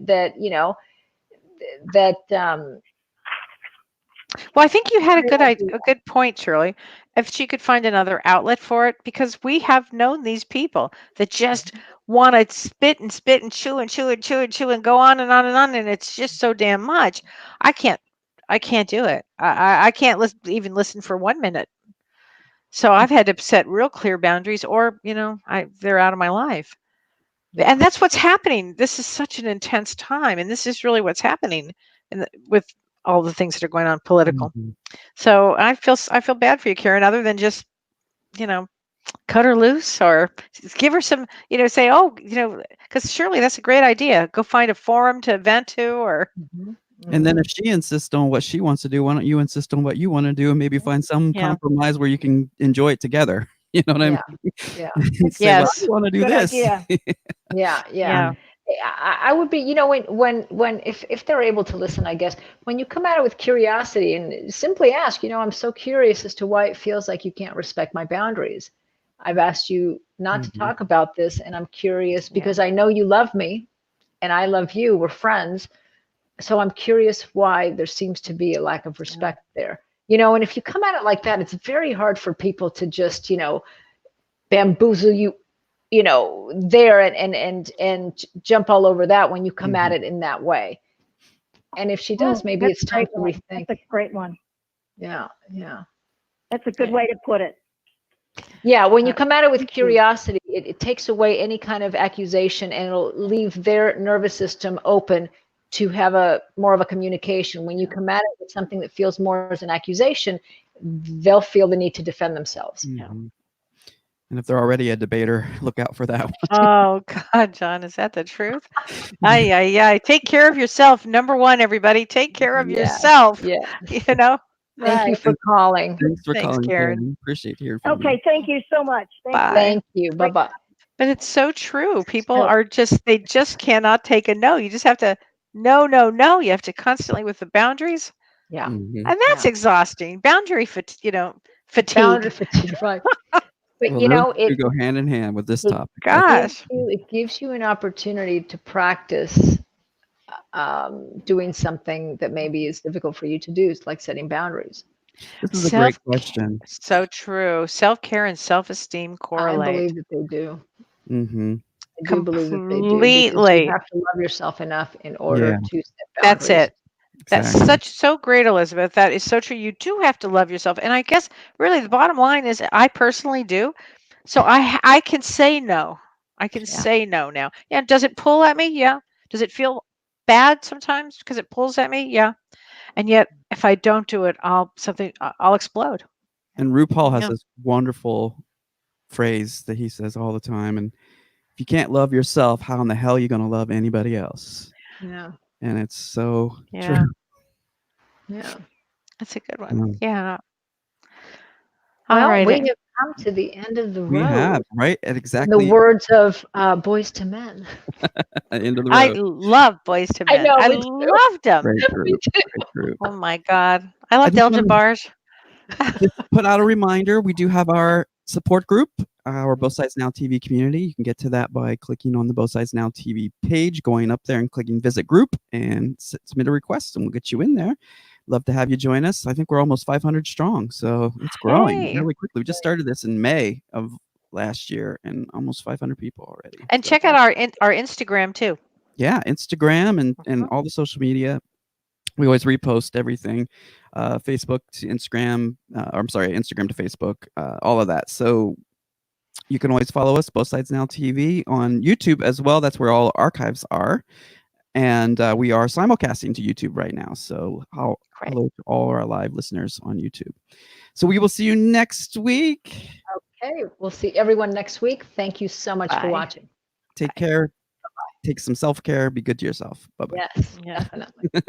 Well, I think you had a good point, Shirley. If she could find another outlet for it, because we have known these people that just want to spit and chew and chew and chew and chew and go on and on and on, and it's just so damn much. I can't do it. I can't even listen for 1 minute. So I've had to set real clear boundaries, or they're out of my life. And that's what's happening. This is such an intense time, and this is really what's happening with all the things that are going on political. Mhm. So I feel bad for you, Karen, other than just, cut her loose, or give her some, say, oh, because surely that's a great idea. Go find a forum to vent to, or And then if she insists on what she wants to do, why don't you insist on what you want to do, and maybe find some Yeah. compromise where you can enjoy it together? You know what I mean? Yeah. Say, well, Yes. I want to do Good this. idea. Yeah. I would be, when if they're able to listen, I guess, when you come at it with curiosity and simply ask, I'm so curious as to why it feels like you can't respect my boundaries. I've asked you not to Mhm. talk about this, and I'm curious because I know you love me and I love you. We're friends. So I'm curious why there seems to be a lack of respect there. And if you come at it like that, it's very hard for people to just, bamboozle you, there and jump all over that when you come at it in that way. And if she does, maybe That's it's a time great to one. rethink. That's a great one. Yeah. That's a good way to put it. Yeah, when you come at it with curiosity, it takes away any kind of accusation, and it'll leave their nervous system open to have more of a communication. When you come at it with something that feels more as an accusation, they'll feel the need to defend themselves. Mhm. And if they're already a debater, look out for that one. Oh God, John, is that the truth? Ay. Take care of yourself. Number one, everybody, take care of yourself. Yeah. You know. Thank you Right. for calling. Thanks for Thanks, calling, Karen. Karen. Appreciate hearing from you. Okay. Thank you so much. Thank Bye. you. Thank you. Bye-bye. But it's so true. People So- are they just cannot take a no. You just have to no. You have to constantly with the boundaries, Yeah. Mhm. and that's exhausting. Boundary fatigue. Boundary fatigue, right. But Well, those two go hand in hand with this it topic. Gosh. it gives you an opportunity to practice doing something that maybe is difficult for you to do, like setting boundaries. This is a great question. So true. Self-care and self-esteem I correlate. believe that they do. Mm-hmm. I do believe that they do. Because Completely. you have to love yourself enough in order Yeah. to set That's boundaries. it. That's Exactly. so great, Elizabeth. That is so true. You do have to love yourself. And I guess really the bottom line is I personally do. So I can say no. I can Yeah. say no now. Yeah. Does it pull at me? Yeah. Does it feel bad sometimes because it pulls at me? Yeah. And yet, if I don't do it, I'll explode. And RuPaul has Yeah. this wonderful phrase that he says all the time. And if you can't love yourself, how in the hell are you going to love anybody else? Yeah. And it's so Yeah. true. Yeah. That's a good one. Mm. Yeah. All Well, right. we have come to the end of the We road. have, right? At In the exactly words of Boys to Men. the end of the I road. love Boys to I Men. know, I me too. loved them. Great Me group. too. Great group. Oh my God. I love just Delta wanna- Bars. Just put out a reminder. We do have our support group, our Both Sides Now TV community. You can get to that by clicking on the Both Sides Now TV page, going up there and clicking visit group and submit a request, and we'll get you in there. Love to have you join us. I think we're almost 500 strong, so it's growing Hey. really quickly. We just started this in May of last year, and almost 500 people already. And So, check out our Instagram too. yeah, Instagram and Mhm. all the social media. We always repost everything, Facebook to Instagram. Instagram to Facebook, all of that. So you can always follow us, Both Sides Now TV, on YouTube as well. That's where all archives are. And we are simulcasting to YouTube right now. So Great. hello to all our live listeners on YouTube. So we will see you next week. Okay, we'll see everyone next week. Thank you so much Bye. for watching. Take care. Take some self-care. Be good to yourself. Bye-bye. Yes, Yeah. definitely.